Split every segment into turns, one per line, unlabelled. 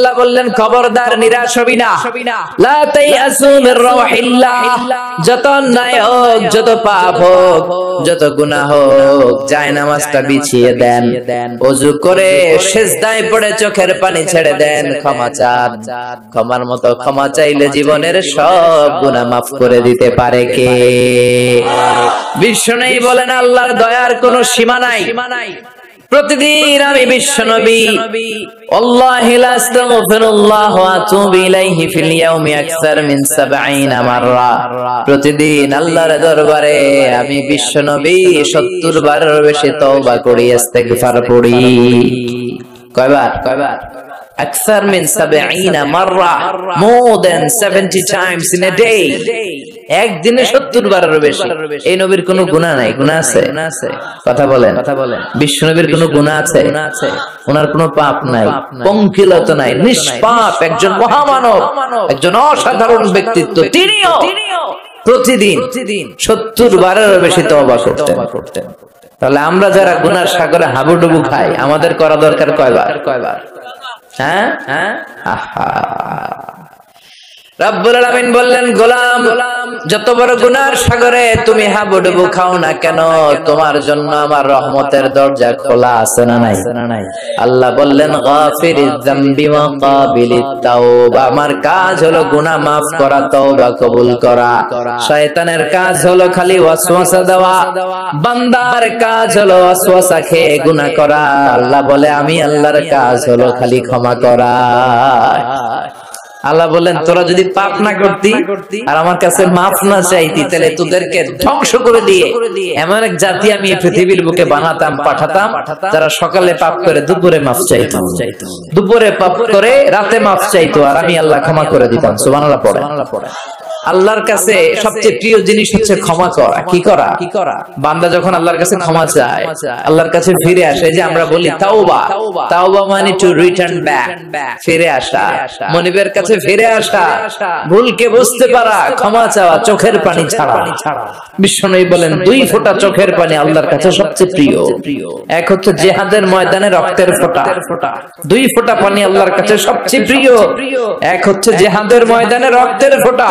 আল্লাহ বললেন খবরদার নিরাশ হবি না, লা তাইয়াসু মির রাহিল্লাহ। যত অন্যায় হোক, যত পাপ হোক, যত গুনাহ হোক, জায়নামাজটা বিছিয়ে দেন, ওযু করে সিজদায় পড়ে চোখের পানি ছেড়ে দেন, ক্ষমা চান। ক্ষমার মতো ক্ষমা চাইলে জীবনের সব গুনাহ মাফ করে দিতে পারে কে? বিশ্বনবী বলেন আল্লাহর দয়ার কোনো সীমা নাই। প্রতিদিন আমি বিশ্বনবী আল্লাহি লা আস্তাগফিরুল্লাহ ওয়া আতুবু ইলাইহি ফিল ইয়াউমি আকসার মিন 70 মাররা। প্রতিদিন আল্লাহর দরবারে আমি বিশ্বনবী 70 বারের বেশি তওবা করি, ইস্তিগফার পড়ি। কয়বার? আকসার মিন 70 মাররা, more than 70 times in a day। একদিনে 70 বারের বেশি। এই নবীর কোনো গুনাহ নাই? গুনাহ আছে? কথা বলেন। বিশ্বনবীর কোনো গুনাহ আছে? ওনার কোনো পাপ নাই, পঙ্কিলতা নাই, নিষ্পাপ একজন মহামানব, একজন অসাধারণ ব্যক্তিত্ব। তিনিও প্রতিদিন 70 বারের বেশি তওবা করতেন। তাহলে আমরা যারা গুনার সাগরে হাবুডুবু খাই, আমাদের করা দরকার কয়বার? হ্যাঁ, আহা। রব্বুল আলামিন বললেন গোলাম, যত বড় গুনার সাগরে তুমি হাবুডুবু খাও না কেন, তোমার জন্য আমার রহমতের দরজা খোলা আছে না নাই? আল্লাহ বললেন গাফিরিয যামবি ওয়া কাবিলিত তাওবা। আমার কাজ হলো গুনাহ maaf করা, তওবা কবুল করা। শয়তানের কাজ হলো খালি ওয়াসওয়াসা দেওয়া, বান্দার কাজ হলো ওয়াসওয়াসা খেয়ে গুনাহ করা। আল্লাহ বলে আমি আল্লাহর কাজ হলো খালি ক্ষমা করা। আল্লাহ বললেন তোরা যদি পাপ না করতি আর আমার কাছে মাফ না চাইতি, তাহলে তোদেরকে ধ্বংস করে দিয়ে এমন এক জাতি আমি পৃথিবীর বুকে বানাতাম, পাঠাতাম, যারা সকালে পাপ করে দুপুরে মাফ চাইতো, দুপুরে পাপ করে রাতে মাফ চাইতো, আর আমি আল্লাহ ক্ষমা করে দিতাম। সুবহানাল্লাহ পড়ে। আল্লাহর কাছে সবচেয়ে প্রিয় জিনিস হচ্ছে ক্ষমা করা। কি করা? বান্দা যখন আল্লাহর কাছে ক্ষমা চায়, আল্লাহর কাছে ফিরে আসে, যে আমরা বলি তাওবা মানে টু রিটার্ন ব্যাক, ফিরে আসা, মনিবের কাছে ফিরে আসা, ভুলকে বুঝতে পারা, ক্ষমা চাওয়া, চোখের পানি ছাড়া। বিশ্বনবী বলেন 2 ফোঁটা চোখের পানি আল্লাহর কাছে সবচেয়ে প্রিয়। এক হচ্ছে জিহাদের ময়দানে রক্তের ফোঁটা, 2 ফোঁটা পানি আল্লাহর কাছে সবচেয়ে প্রিয়। এক হচ্ছে জিহাদের ময়দানে রক্তের ফোঁটা,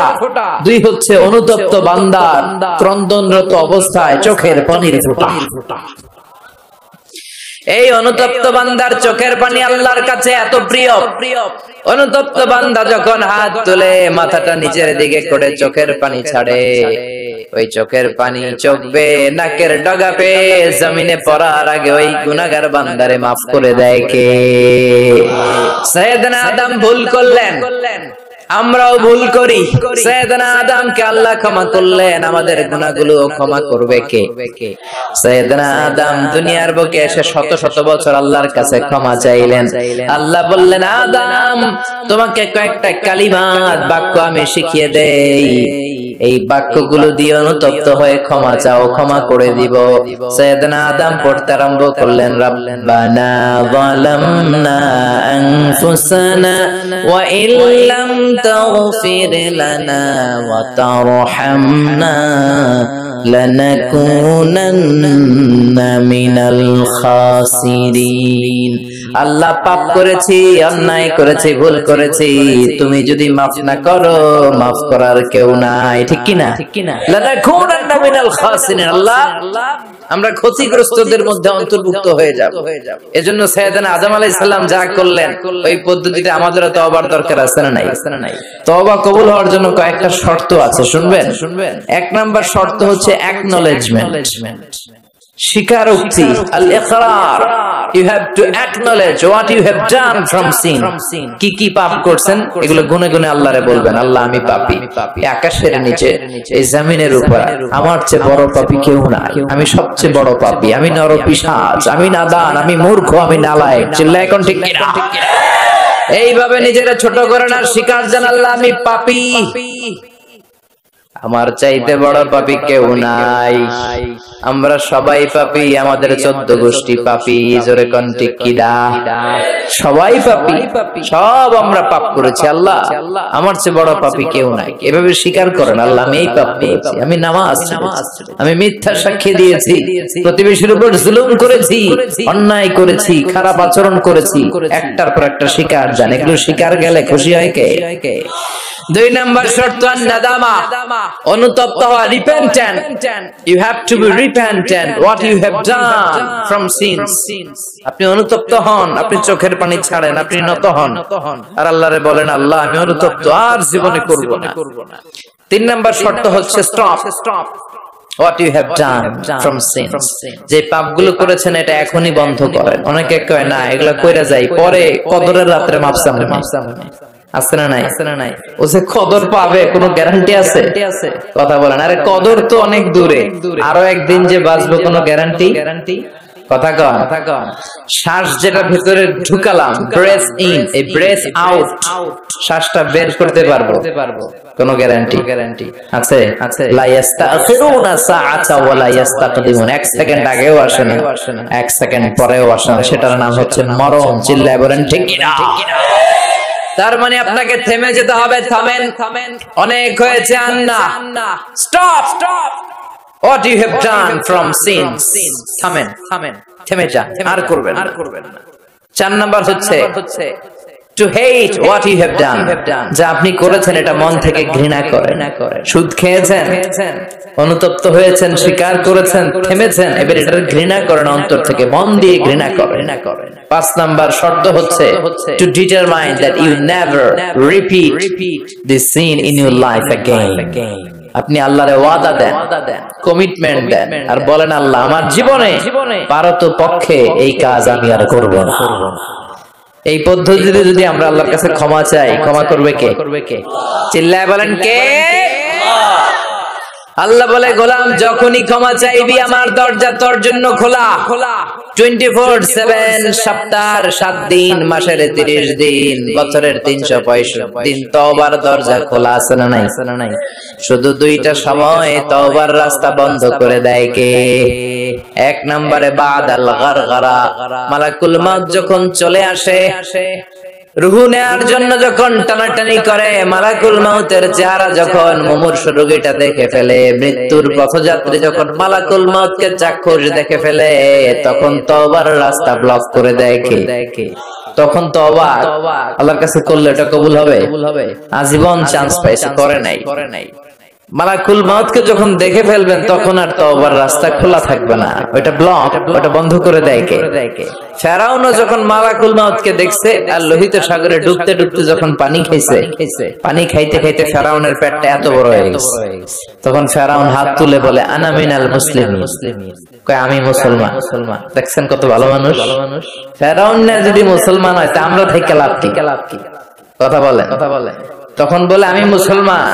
2 হচ্ছে অনুতপ্ত বান্দার ক্রন্দনরত অবস্থায় চোখের পানির ফোঁটা। এই অনুতপ্ত বান্দার চোখের পানি আল্লাহর কাছে এত প্রিয়। অনুতপ্ত বান্দা যখন হাত তুলে মাথাটা নিচের দিকে করে চোখের পানি ছাড়ে, ওই চোখের পানি চোখ বেয়ে নাকের ডগা পেয়ে জমিনে পড়ার আগে ওই গুনাহগার বান্দারে মাফ করে দেয় কে? সাইয়েদনা আদম ভুল করলেন, আমরাও ভুল করি। সাইয়েদনা আদমকে আল্লাহ ক্ষমা করলেন, আমাদের গুনাহগুলো ক্ষমা করবে কে? সাইয়েদনা আদম দুনিয়ার বুকে এসে শত শত বছর আল্লাহর কাছে ক্ষমা চাইলেন। আল্লাহ বললেন আদম তোমাকে কয়েকটা কালিমাত বাক্য আমি শিখিয়ে দেই, এই বাক্যগুলো দিয়ে অনুতপ্ত হয়ে ক্ষমা চাও, ক্ষমা করে দিব। সাইয়েদনা আদম পড়তে আরম্ভ করলেন রাব্বানা যালামনা আনফুসানা ওয়া ইল্লাম তাগফির লানা ওয়া তারহামনা লানাকুনান্না মিনাল খাসিরিন। আল্লাহ পাপ করেছি, অন্যায় করেছি, ভুল করেছি, তুমি যদি মাফ না করো মাফ করার কেউ নাই। ঠিক কি না? লানাকুনান্না মিনাল খাসিরিন। আল্লাহ আমরা ক্ষতিগ্রস্তদের মধ্যে অন্তর্ভুক্ত হয়ে যাব। এজন্য সাইয়েদনা আদম আলাইহিস সালাম যা করলেন ওই পদ্ধতিতে আমাদেরও তওবার দরকার আছে না নাই? তওবা কবুল হওয়ার জন্য কয়েকটা শর্ত আছে, শুনবেন? 1 নাম্বার শর্ত হচ্ছে অ্যাকনলেজমেন্ট, স্বীকারোক্তি, আল ইকরার। You have to acknowledge what you have done from sin. কি পাপ করছেন এগুলো গুনে গুনে আল্লাহরে বলবেন, আল্লাহ আমি পাপী, আকাশের নিচে এই জমিনের উপর আমার চেয়ে বড় পাপী কেউ নাই, আমি সবচেয়ে বড় পাপী, আমি নরপিশাচ, আমি নাদান, আমি মূর্খ, আমি নালায়েক। চিল্লায় কোন ঠিক কিনা? এইভাবে নিজেরা ছোট করেন আর স্বীকার জানান আল্লাহ আমি পাপী। আমার চাইতে বড় পাপী কেউ নাই। আমরা সবাই পাপী, আমাদের 14 গোষ্ঠী পাপী। জোরে কোন ঠিক কিনা? সবাই পাপী, সব আমরা পাপ করেছি। আল্লাহ আমার চেয়ে বড় পাপী কেউ নাই। এভাবে স্বীকার করেন, আল্লাহ আমি এই পাপ করেছি, আমি নামাজ ছেড়েছি, আমি মিথ্যা সাক্ষী দিয়েছি, প্রতিবেশীর উপর জুলুম করেছি, অন্যায় করেছি, খারাপ আচরণ করেছি। একটার পর একটা স্বীকার যান, এগুলো স্বীকার গেলে খুশি হয় কে? 2 নম্বর শর্ত নাদামা, অনুতপ্ত হওয়া, repentant. You have to be repentant what you have done from sins. আপনি অনুতপ্ত হন, আপনি চোখের পানি ছাড়েন, আপনি নত হন আর আল্লাহরে বলেন, আল্লাহ আমি অনুতপ্ত, আর জীবনে করব না। 3 নম্বর শর্ত হচ্ছে stop what you have done from sins। যে পাপগুলো করেছেন এটা এখনই বন্ধ করেন। অনেকে কয় না এগুলা কইরা যাই, পরে কদরের রাতে মাপসাম আছে না নাই? ও যে কদর পাবে কোনো গ্যারান্টি আছে? কথা বলেন, আরে কদর তো অনেক দূরে, আরো একদিন যে বাঁচবো কোনো গ্যারান্টি? কথা কন। শ্বাস যেটা ভিতরে ঢুকালাম, ব্রেথ ইন, এই ব্রেথ আউট, শ্বাসটা বের করতে পারবো, কোনো গ্যারান্টি আছে? লা ইস্তাখিরুনা সাআতা ওয়া লা ইস্তাকদিমুন। 1 সেকেন্ড আগেও আসে না, 1 সেকেন্ড পরেও আসে না। সেটার নাম হচ্ছে মরণ। চিল্লায় বলেন ঠিক কিনা? তার মানে আপনাকে থেমে যেতে হবে। থামেন, অনেক হয়েছে। আন্না, stop what you have done from sins। থামেন, থেমে যান, আর করবেন না। 4 নাম্বার হচ্ছে to hate what you have done। যা আপনি করেছেন এটা মন থেকে ঘৃণা করেন। সুদ খেয়েছেন, অনুতপ্ত হয়েছেন, স্বীকার করেছেন, থেমেছেন, এবার এটা ঘৃণা করেন, অন্তর থেকে মন দিয়ে ঘৃণা করেন। 5 নাম্বার শর্ত হচ্ছে to determine that you never repeat this sin in your life again। আপনি আল্লাহরে ওয়াদা দেন, কমিটমেন্ট দেন, আর বলেন আল্লাহ আমার জীবনে পারত পক্ষে এই কাজ আমি আর করব না। এই পদ্ধতিতে যদি আমরা আল্লাহর কাছে ক্ষমা চাই, ক্ষমা করবে কে? চিল্লায় বলেন কে? আল্লাহ বলে, গোলাম যখনই ক্ষমা চাইবি আমার দরজা তোর জন্য খোলা। 24/7, সপ্তাহের 7 দিন, মাসের 30 দিন, বছরের 365 দিন তওবার দরজা খোলা আছে না নাই? শুধু 2টা সময় তওবার রাস্তা বন্ধ করে দেয় কে? 1 নম্বরে বাদাল গারগারা, মালাকুল মউত যখন চলে আসে, রুহু নেয়ার জন্য যখন টানাটানি করে, মালাকুল মউতের চেহারা যখন মুমূর্ষু রোগীটা দেখে ফেলে, মৃত্যুর পথযাত্রী যখন মালাকুল মউতকে চাক্ষুষ দেখে ফেলে, তখন তওবার রাস্তা ব্লক করে দেয় কে? তখন তওবা আল্লাহর কাছে করলে এটা কবুল হবে? আজীবন চান্স পাইছে, করে নাই। মালাকুল মউতকে যখন দেখে ফেলবেন তখন আর তওবার রাস্তা খোলা থাকবে না, ওটা ব্লক, ওটা বন্ধ করে দেয় কে? ফেরাউনও যখন মালাকুল মউতকে দেখছে আর লোহিত সাগরে ডুবতে ডুবতে যখন পানি খাইছে, পানি খাইতে খাইতে ফেরাউনের পেটটা এত বড় হয়ে গেছে, তখন ফেরাউন হাত তুলে বলে আনা মিনাল মুসলিমিন, কয় আমি মুসলমান। দেখছেন কত ভালো মানুষ। ফেরাউন না যদি মুসলমান হয় তা আমরা থেকে লাভ কি? কথা বলে তখন বলে আমি মুসলমান,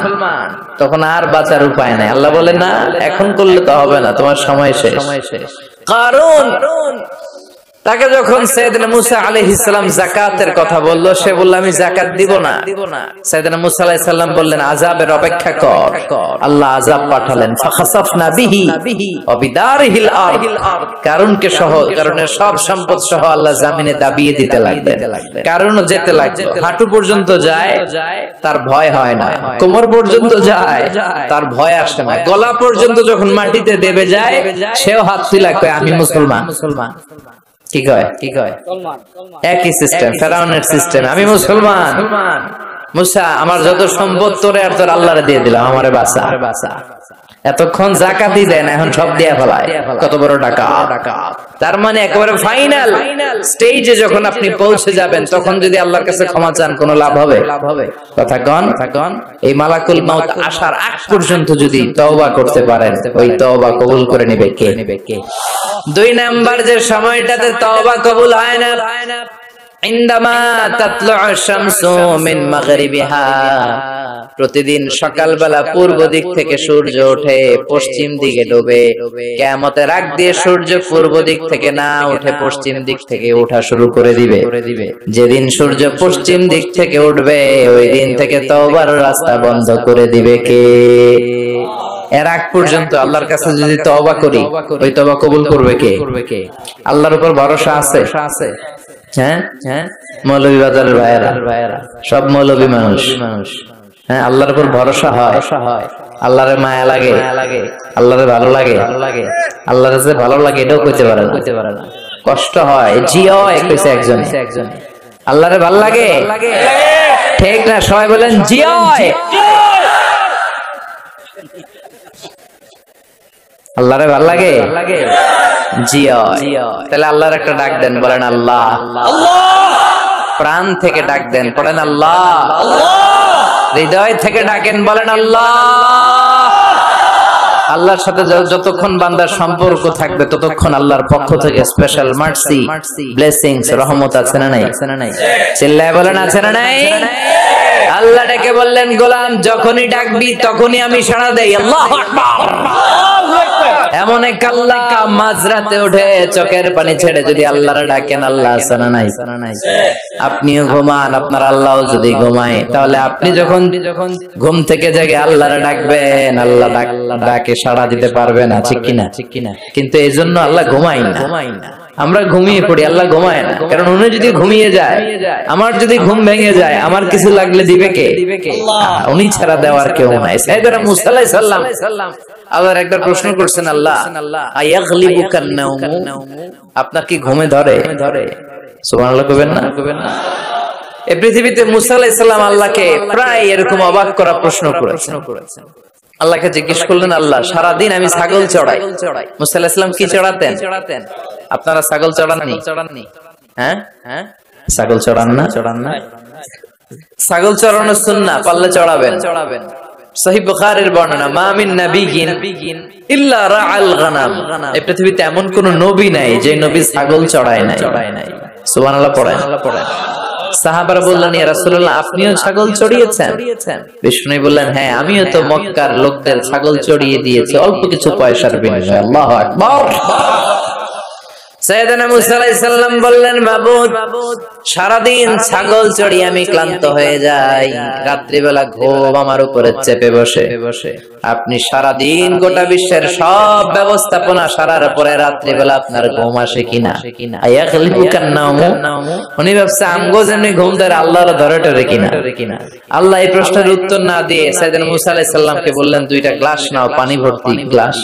তখন আর বাঁচার উপায় নাই। আল্লাহ বলে না, এখন করলে তো হবে না, তোমার সময় শেষ। কারণ তাকে যখন সাইয়েদনা মুসা আলাইহিস সালাম যাকাতের কথা বলল, সে বলল আমি যাকাত দিব না। সাইয়েদনা মুসা আলাইহিস সালাম বললেন আযাবের অপেক্ষা কর। আল্লাহ আযাব পাঠালেন, ফাখাসাফনা বিহি ওয়া বিদারিহিল আরদ, কারণকে সহ, কারণের সব সম্পদ সহ আল্লাহ জমিনে দাবিয়ে দিতে লাগলেন। কারণও যেতে লাগলো, হাঁটু পর্যন্ত যায় তার ভয় হয় না, কোমর পর্যন্ত যায় তার ভয় আসে না, গলা পর্যন্ত যখন মাটিতে দেবে যায় সেও হাত তুলে কয় আমি মুসলমান। কি কয়? একই সিস্টেম, ফেরাউনের সিস্টেম, আমি মুসলমান। মুসা আমার যত সম্পদ তোরে আর তোর আল্লাহরে দিয়ে দিলাম, আমারে বাঁচা। এতক্ষণ যাকাতই দেন, এখন সব দিয়ে ফেলায়, কত বড় ডাকাত। তার মানে একেবারে ফাইনাল স্টেজে যখন আপনি পৌঁছে যাবেন, তখন যদি আল্লাহর কাছে ক্ষমা চান কোনো লাভ হবে? কথা কন। এই মালাকুল মউত আসার আগ পর্যন্ত যদি তওবা করতে পারেন, ওই তওবা কবুল করে নেবে কে? 2 নাম্বার যে সময়টাতে তওবা কবুল হয় না, ইনদামা তাতলু'ু শামসু মিন মাগরিবিহা, প্রতিদিন সকালবেলা পূর্ব দিক থেকে সূর্য ওঠে, পশ্চিম দিকে ডোবে। কিয়ামতের আগ দিয়ে সূর্য পূর্ব দিক থেকে না উঠে পশ্চিম দিক থেকে ওঠা শুরু করে দিবে। যেদিন সূর্য পশ্চিম দিক থেকে উঠবে ওই দিন থেকে তওবার রাস্তা বন্ধ করে দিবে কে? এর আগ পর্যন্ত আল্লাহর কাছে যদি তওবা করি, ওই তওবা কবুল করবে কে? আল্লাহর উপর ভরসা আছে? হ্যাঁ হ্যাঁ, মৌলভী বাজারের ভাইয়েরা সব মৌলভী মানুষ। হ্যাঁ, আল্লাহর উপর ভরসা হয়, আল্লাহরে মায়া লাগে, আল্লাহরে ভালো লাগে, আল্লাহরে যে ভালো লাগে এটাও কইতে পারে না, কষ্ট হয়, জিও কইছে একজন, আল্লাহরে ভালো লাগে, ঠিক না? সবাই বলেন জিও। আল্লাহরে ভালো লাগে, জিও। তাহলে আল্লাহর একটা ডাক দেন, বলেন আল্লাহ। প্রাণ থেকে ডাক দেন, বলেন আল্লাহ। হৃদয় থেকে ডাকেন, বলেন আল্লাহ। আল্লাহর সাথে যতক্ষণ বান্দার সম্পর্ক থাকবে ততক্ষণ আল্লাহর পক্ষ থেকে স্পেশাল মার্সি, ব্লেসিংস, রহমত আছে না নাই? চিল্লায় বলেন আছে না নাই? আল্লাহ ডেকে বললেন, গোলাম যখনই ডাকবি তখনই আমি সাড়া দেই। আল্লাহু আকবার। এমন এক আল্লাহ, মাঝরাতে উঠে চোখের পানি ছেড়ে যদি আল্লাহর ডাকেন, আল্লাহ আছে না নাই? আপনিও ঘুমান, আপনার আল্লাহও যদি ঘুমায়, তাহলে আপনি যখন ঘুম থেকে জেগে আল্লাহর ডাকবেন, আল্লাহ ডাকে সাড়া দিতে পারবে না, ঠিক কিনা? কিন্তু এই জন্য আল্লাহ ঘুমায় না। আমরা ঘুমিয়ে পড়ি, আল্লাহ ঘুমায় না। কারণ উনি যদি ঘুমিয়ে যায়, আমার যদি ঘুম ভেঙে যায়, আমার কিছু লাগলে দিবে কে? উনি ছাড়া দেওয়ার কেউ নাই। সাইয়েদনা মুসা আলাইহিস সালাম আবার একবার প্রশ্ন করছেন, আল্লাহ আয়াগলিবুকান নাওমু, আপনার কি ঘুমে ধরে? সুবহানাল্লাহ কইবেন না? এই পৃথিবীতে মুসা আলাইহিস সালাম আল্লাহকে প্রায় এরকম অবাক করা প্রশ্ন করেছেন। আল্লাহকে জিজ্ঞেস করলেন, আল্লাহ সারাদিন আমি ছাগল চড়াই। মুসা আলাইহিস সালাম কি চড়াতেন? আপনারা ছাগল চড়াননি? হ্যাঁ, ছাগল চড়ান না? ছাগল চড়ানো সুন্নাহ, পারলে চড়াবেন। সহিহ বুখারীর বর্ণনা, মা মিন নাবিয়্যিন ইল্লা রাআল গানাম, এই পৃথিবীতে এমন কোন নবী নাই যে নবী ছাগল চড়ায় নাই। সুবহানাল্লাহ পড়েন। সাহাবারা বললেন, ইয়া রাসূলুল্লাহ আপনিও ছাগল চড়িয়েছেন? বিষ্ণু বললেন, হ্যাঁ আমিও তো মক্কার লোকদের ছাগল চড়িয়ে দিয়েছি অল্প কিছু পয়সার বিনিময়ে। আল্লাহু আকবার। সাইয়েদনা মুসা আলাইহিস সালাম বললেন, মাবুদ সারাদিন ছাগল চড়িয়ে আমি ক্লান্ত হয়ে যাই, রাত্রিবেলা ঘুম আমার উপরে চেপে বসে। আপনি সারাদিন গোটা বিশ্বের সব ব্যবস্থাপনা সারার পরে রাত্রিবেলা আপনার ঘুম আসে কিনা? আয়াগলিবুকান নাওমু, উনি ভাবছে আমগো যেমনি ঘুম ধরে আল্লাহর ধরে টরে কিনা? আল্লাহ এই প্রশ্নের উত্তর না দিয়ে সাইয়েদনা মুসা আলাইহিস সালামকে বললেন, দুইটা গ্লাস নাও, পানি ভর্তি গ্লাস,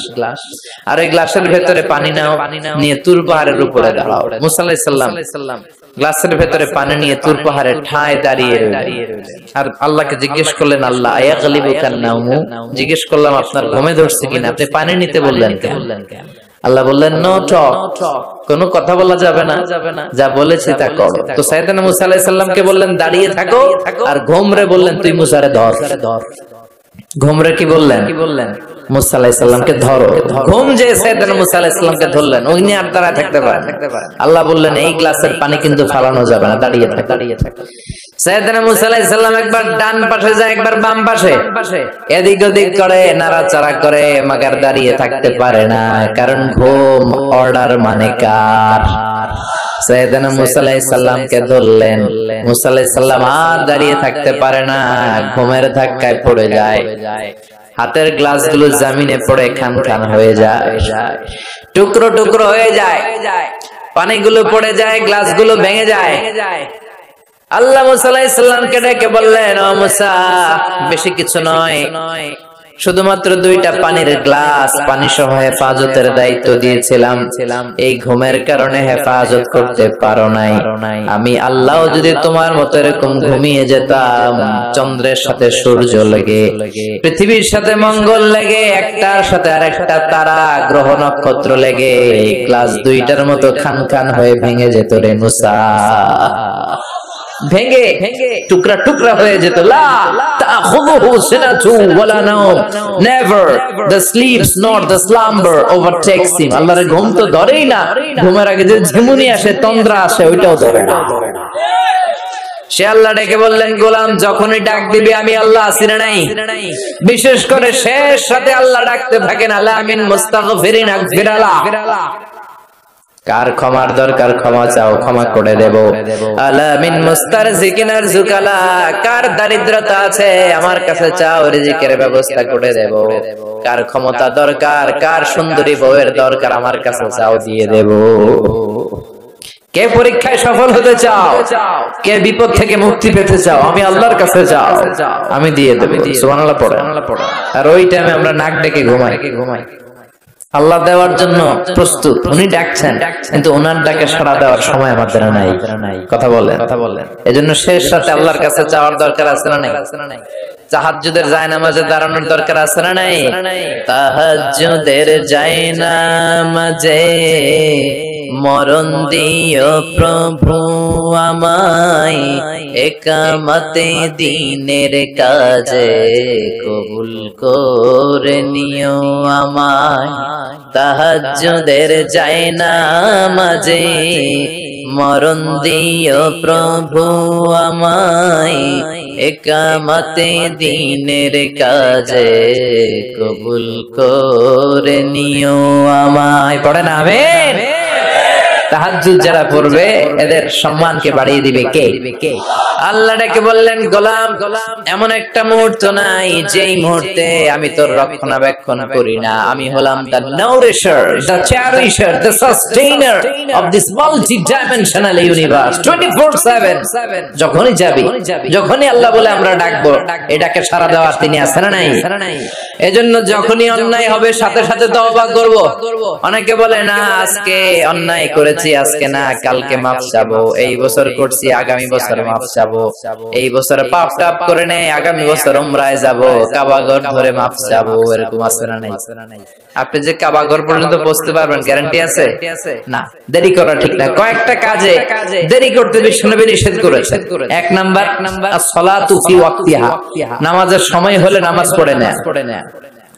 আর এই গ্লাসের ভেতরে পানি নাও, নিয়ে তুর পাহাড়ের উপরে দাঁড়াও। মুসা আলাইহিস সালাম গ্লাসের ভেতরে পানি নিয়ে তুর পাহাড়ের ঠায় দাঁড়িয়ে আর আল্লাহকে জিজ্ঞেস করলেন, আল্লাহ আয়াগলিবুকান নাওমু, জিজ্ঞেস করলাম আপনার ঘুমে ধরছে কিনা, আপনি পানি নিতে বললেন কেন? আল্লাহ বললেন, নো টক, কোনো কথা বলা যাবে না, যা বলেছি তা করো। তো সাইয়েদনা মুসা আলাইহিস সালামকে বললেন দাঁড়িয়ে থাকো, আর ঘুমরে বললেন তুই মুসারে ধর। ঘুমরে কি বললেন? মুসা আলাইহিস সালামকে ধরো। ঘুম যে সাইয়েদনা মুসা আলাইহিস সালামকে ধরলেন, উনি আর দাঁড়ায় থাকতে পারেন? আল্লাহ বললেন, এই গ্লাসের পানি কিন্তু ফালানো যাবে না, দাঁড়িয়ে থাক। সাইয়েদনা মুসা আলাইহিস সালাম একবার ডান পাশে যায়, একবার বাম পাশে, এদিক ওদিক করে, নাড়াচাড়া করে, মাগার দাঁড়িয়ে থাকতে পারে না, কারণ ঘুম অর্ডার মানে কার? সাইয়েদনা মুসা আলাইহিস সালামকে ধরলেন। মুসা আলাইহিস সালাম আর দাঁড়িয়ে থাকতে পারে না, ঘুমের ধাক্কায় পড়ে যায়। হাতের গ্লাসগুলো জমিনে পড়ে খান খান হয়ে যায়, টুকরো টুকরো হয়ে যায়, পানিগুলো পড়ে যায়, গ্লাসগুলো ভেঙে যায়। আল্লাহ মুসা আলাইহিস সালামকে ডেকে বললেন, ও মুসা, বেশি কিছু নয়, শুধুমাত্র দুইটা পানির গ্লাস, পানি সহ হেফাজতের দায়িত্ব দিয়েছিলাম, এই ঘুমের কারণে হেফাজত করতে পারো নাই। আমি আল্লাহ যদি তোমার মতো এরকম ঘুমিয়ে যেতাম, চন্দ্রের সাথে সূর্য লেগে, পৃথিবীর সাথে মঙ্গল লেগে, একটার সাথে আরেকটা তারা, গ্রহ নক্ষত্র লেগে, গ্লাস দুইটার মতো খান খান হয়ে ভেঙে যেত রে মুসা। ভেঙে টুকরা টুকরা হয়ে যেত। লা তাখুযুহু সিনাতু ওয়ালা নাওম, never the slips not the slumber overtakes him. আল্লাহর ঘুম তো ধরেই না, ঘুমের আগে যে ঝিমুনি আসে, তন্দ্রা আসে, ওইটাও ধরে না। সে আল্লাহ ডেকে বললেন, গোলাম যখনই ডাক দিবি আমি আল্লাহ আছি না নাই। বিশেষ করে শেষ রাতে আল্লাহ ডাকতে থাকেন, আলা মিন মুস্তাগফিরিন আগফিরালা। কার ক্ষমার দরকার ক্ষমা চাও, ক্ষমা করে দেব। আলা মিন মুস্তারজিকিন আরজুকালা, কার দারিদ্রতা আছে আমার কাছে চাও, রিজিকের ব্যবস্থা করে দেব। কার ক্ষমতা দরকার, কার সুন্দরী বউয়ের দরকার আমার কাছে চাও, দিয়ে দেব। কে পরীক্ষায় সফল হতে চাও, কে বিপদ থেকে মুক্তি পেতে চাও, আমি আল্লাহর কাছে যাও, আমি দিয়ে দেব। সুবহানাল্লাহ পড়ে। আর ওই টাইমে আমরা নাক ডেকে ঘুমাই। আল্লাহ দেওয়ার জন্য প্রস্তুত, উনি ডাকছেন, কিন্তু ওনার ডাকে সাড়া দেওয়ার সময় আমাদের নাই। কথা বলেন। এজন্য শেষ রাতে আল্লাহর কাছে যাওয়ার দরকার আছে না নাই? তাহাজ্জুদের জায়নামাজে দাঁড়ানোর দরকার আছে না নাই? তাহাজ্জুদের জায়নামাজে মরণ দিও প্রভু আমায়, একামতে দিনের কাজে কবুল করে নিও আমায়। তাহাজ্জুদের জায়নামাজে মরণ দিও প্রভু আমায়, একামতে দিনের কাজে কবুল করে নিও আমায়। পড়েন আমিন। তাহাজ্জুদ যারা পড়বে এদের সম্মানকে বাড়িয়ে দিবে কে? আল্লাহ ডেকে বললেন, গোলাম এমন একটা মুহূর্ত নাই যেই মুহূর্তে আমি তোর রক্ষণাবেক্ষণ করি না। আমি হলাম the nourisher, the cherisher, the sustainer of this multi-dimensional universe 24/7। যখনই যাবি, যখনই আল্লাহ বলে আমরা ডাকবো, এটাকে সাড়া দেওয়ার তিনি আছেন না নাই? এজন্য যখনই অন্যায় হবে সাথে সাথে তওবা করব। অনেকে বলে না আজকে অন্যায় করেছি, আজকে না কালকে মাফ চাবো, এই বছর করছি আগামী বছর মাফ চাবো, এই বছর পাপ টাপ করে নেই আগামী বছর উমরায় যাবো, কাবাঘর ধরে মাফ চাবো, এরকম আছে না নাই? আপনি যে কাবাঘর পর্যন্ত পৌঁছতে পারবেন গ্যারান্টি আছে না। দেরি করা ঠিক না। কয়েকটা কাজে দেরি করতে বিশ্বনবী নিষেধ করেছেন। এক নাম্বার as-সালাতু ফি ওয়াক্তিহা, নামাজের সময় হলে নামাজ পড়ে নেয়া।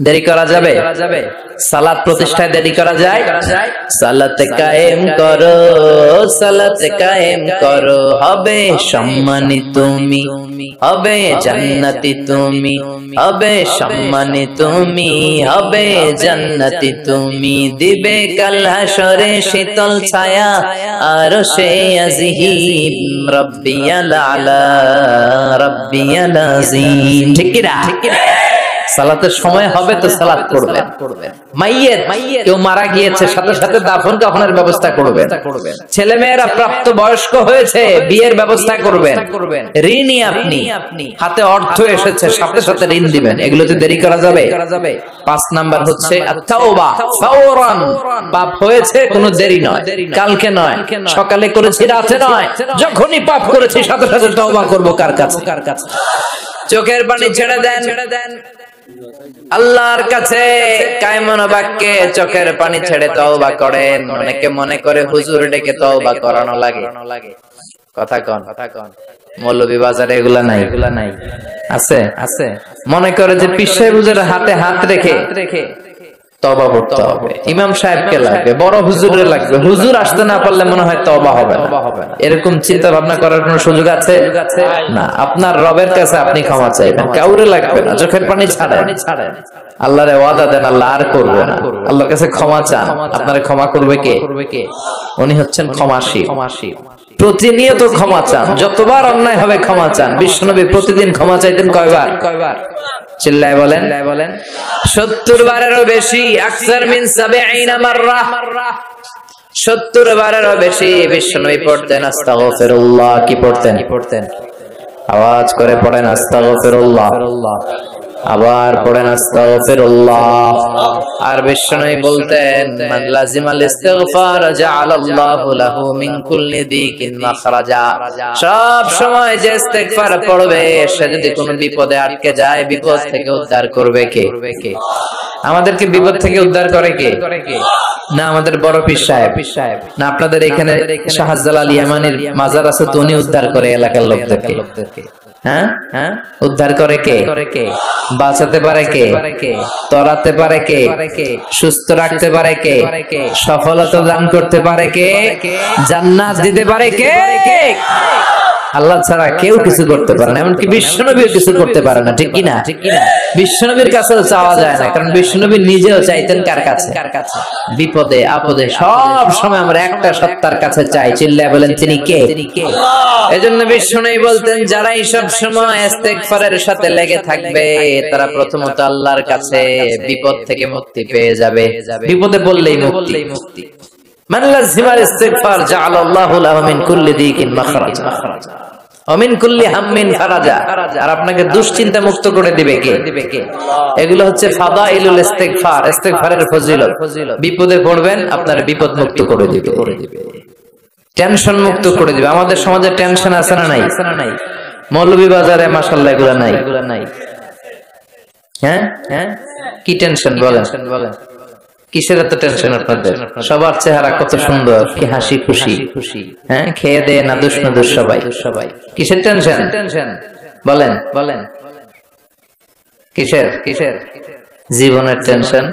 দেরি করা যাবে? সালাত প্রতিষ্ঠায় দেরি করা যায়? সালাত কায়েম করো, সালাত কায়েম করো, হবে সম্মানী তুমি, হবে জান্নাতি তুমি, হবে সম্মানী তুমি, হবে জান্নাতি তুমি। দিবে কাল হাশরে শীতল ছায়া আরশে আজিম, রাব্বিয়াল আলা রাব্বিয়াল আযীম। ঠিক কি না? সালাতের সময় হবে তো সালাত করবেন। মাইয়েত কেউ মারা গিয়েছে, সাথে সাথে দাফন কাফনের ব্যবস্থা করবেন। ছেলে মেয়েরা প্রাপ্ত বয়স্ক হয়েছে, বিয়ের ব্যবস্থা করবেন। ঋণী আপনি, হাতে অর্থ এসেছে, সাথে সাথে ঋণ দিবেন। এগুলোতে দেরি করা যাবে? 5 নাম্বার হচ্ছে আত-তাওবা ফাওরান। পাপ হয়েছে কোনো দেরি নয়, কালকে নয়, সকালে করেছি রাতে নয়, যখনই পাপ করেছি সাথে সাথে তওবা করব। কার কাছে? চোখের পানি ছেড়ে দেন আল্লাহর কাছে, কায়মন বাক্যে চোখের পানি ছেড়ে তওবা করেন। অনেকে মনে করে হুজুর ডেকে তওবা করানো লাগে। কথা কন। মৌলভী বাজারে এগুলা নাই, আছে। মনে করে যে পীর সাহেব হুজুরের হাতে হাত রেখে তওবা করতে হবে, ইমাম সাহেবকে লাগবে, বড় হুজুরের লাগবে, হুজুর আসতে না পারলে মনে হয় তওবা হবে না। এরকম চিন্তা ভাবনা করার কোনো সুযোগ আছে না। আপনার রবের কাছে আপনি ক্ষমা চাইবেন, কাউরে লাগবে না। চোখের পানি ছাড়েন, আল্লাহরে ওয়াদা দেন আল্লাহ আর করবে না। আল্লাহর কাছে ক্ষমা চান, আপনারে ক্ষমা করবে কে? উনি হচ্ছেন ক্ষমাশীল। প্রতিনিয়ত ক্ষমা চান, যতবার অন্যায় হবে ক্ষমা চান। বিশ্বনবী প্রতিদিন ক্ষমা চাইতেন কয়বার? চিল্লায় বলেন। 70 বারেরও বেশি। আকসার মিন 70 মাররা, 70 বারেরও বেশি বিশ্বনবী পড়তেন আস্তাগফিরুল্লাহ। কি পড়তেন? আওয়াজ করে পড়েন আস্তাগফিরুল্লাহ। আবার পড়েন আস্তাগফিরুল্লাহ। আর বিশ্বনবী বলতেন মান লাজিমাল ইস্তিগফার জাআলাল্লাহু লাহু মিন কুল্লি দিকিন মাখরাজা। সব সময় যে ইস্তিগফার পড়বে সে যদি কোনো বিপদে আটকে যায়, বিপদ থেকে উদ্ধার করবে কে? আমাদেরকে বিপদ থেকে উদ্ধার করে কে? না আমাদের বড় পীর সাহেব, না আপনাদের এখানে শাহজালাল ইয়ামানির মাজার আছে তো উনি উদ্ধার করে এলাকার লোকদেরকে? হ্যাঁ হ্যাঁ, উদ্ধার করে কে? বাঁচাতে পারে কে? তরাতে পারে কে? সুস্থ রাখতে পারে কে? সফলতা দান করতে পারে কে? জান্নাত দিতে পারে কে? আল্লাহ ছাড়া কেউ কিছু করতে পারে না, এমনকি বিশ্বনবীও কিছু করতে পারে না, ঠিক কিনা? বিশ্বনবীর কাছেও চাওয়া যায় না, কারণ বিশ্বনবী নিজেও চাইতেন কার কাছে? বিপদে আপদে সব সময় আমরা একটা সত্তার কাছে চাই, চিল্লায় বলেন তিনি কে? এজন্য বিশ্বনবী বলতেন যারা এই সব সময় ইস্তেগফারের সাথে লেগে থাকবে তারা প্রথমত আল্লাহর কাছে বিপদ থেকে মুক্তি পেয়ে যাবে। বিপদে পড়লেই মুক্তি। মান লাযিমাল ইস্তিগফার জাআলাল্লাহু লাহু মিন কুল্লি দিকিন মাখরাজা ওয়া মিন কুল্লি হাম্মিন ফারাজা। আর আপনাকে দুশ্চিন্তা মুক্ত করে দিবে কে? এগুলো হচ্ছে ফাদাইলুল ইস্তিগফার, ইস্তিগফারের ফজিলত। বিপদে পড়বেন আপনার বিপদ মুক্ত করে দিবে, টেনশন মুক্ত করে দিবে। আমাদের সমাজে টেনশন আছে না নাই? মৌলভী বাজারে মাশাআল্লাহ এগুলো নাই। হ্যাঁ হ্যাঁ, কি টেনশন বলেন? কিসের এত টেনশন আপনাদের? সবার চেহারা কত সুন্দর, কি হাসি খুশি, হ্যাঁ খেয়ে দেয় না দুষ সবাই। কিসের টেনশন বলেন? কিসের? জীবনের টেনশন,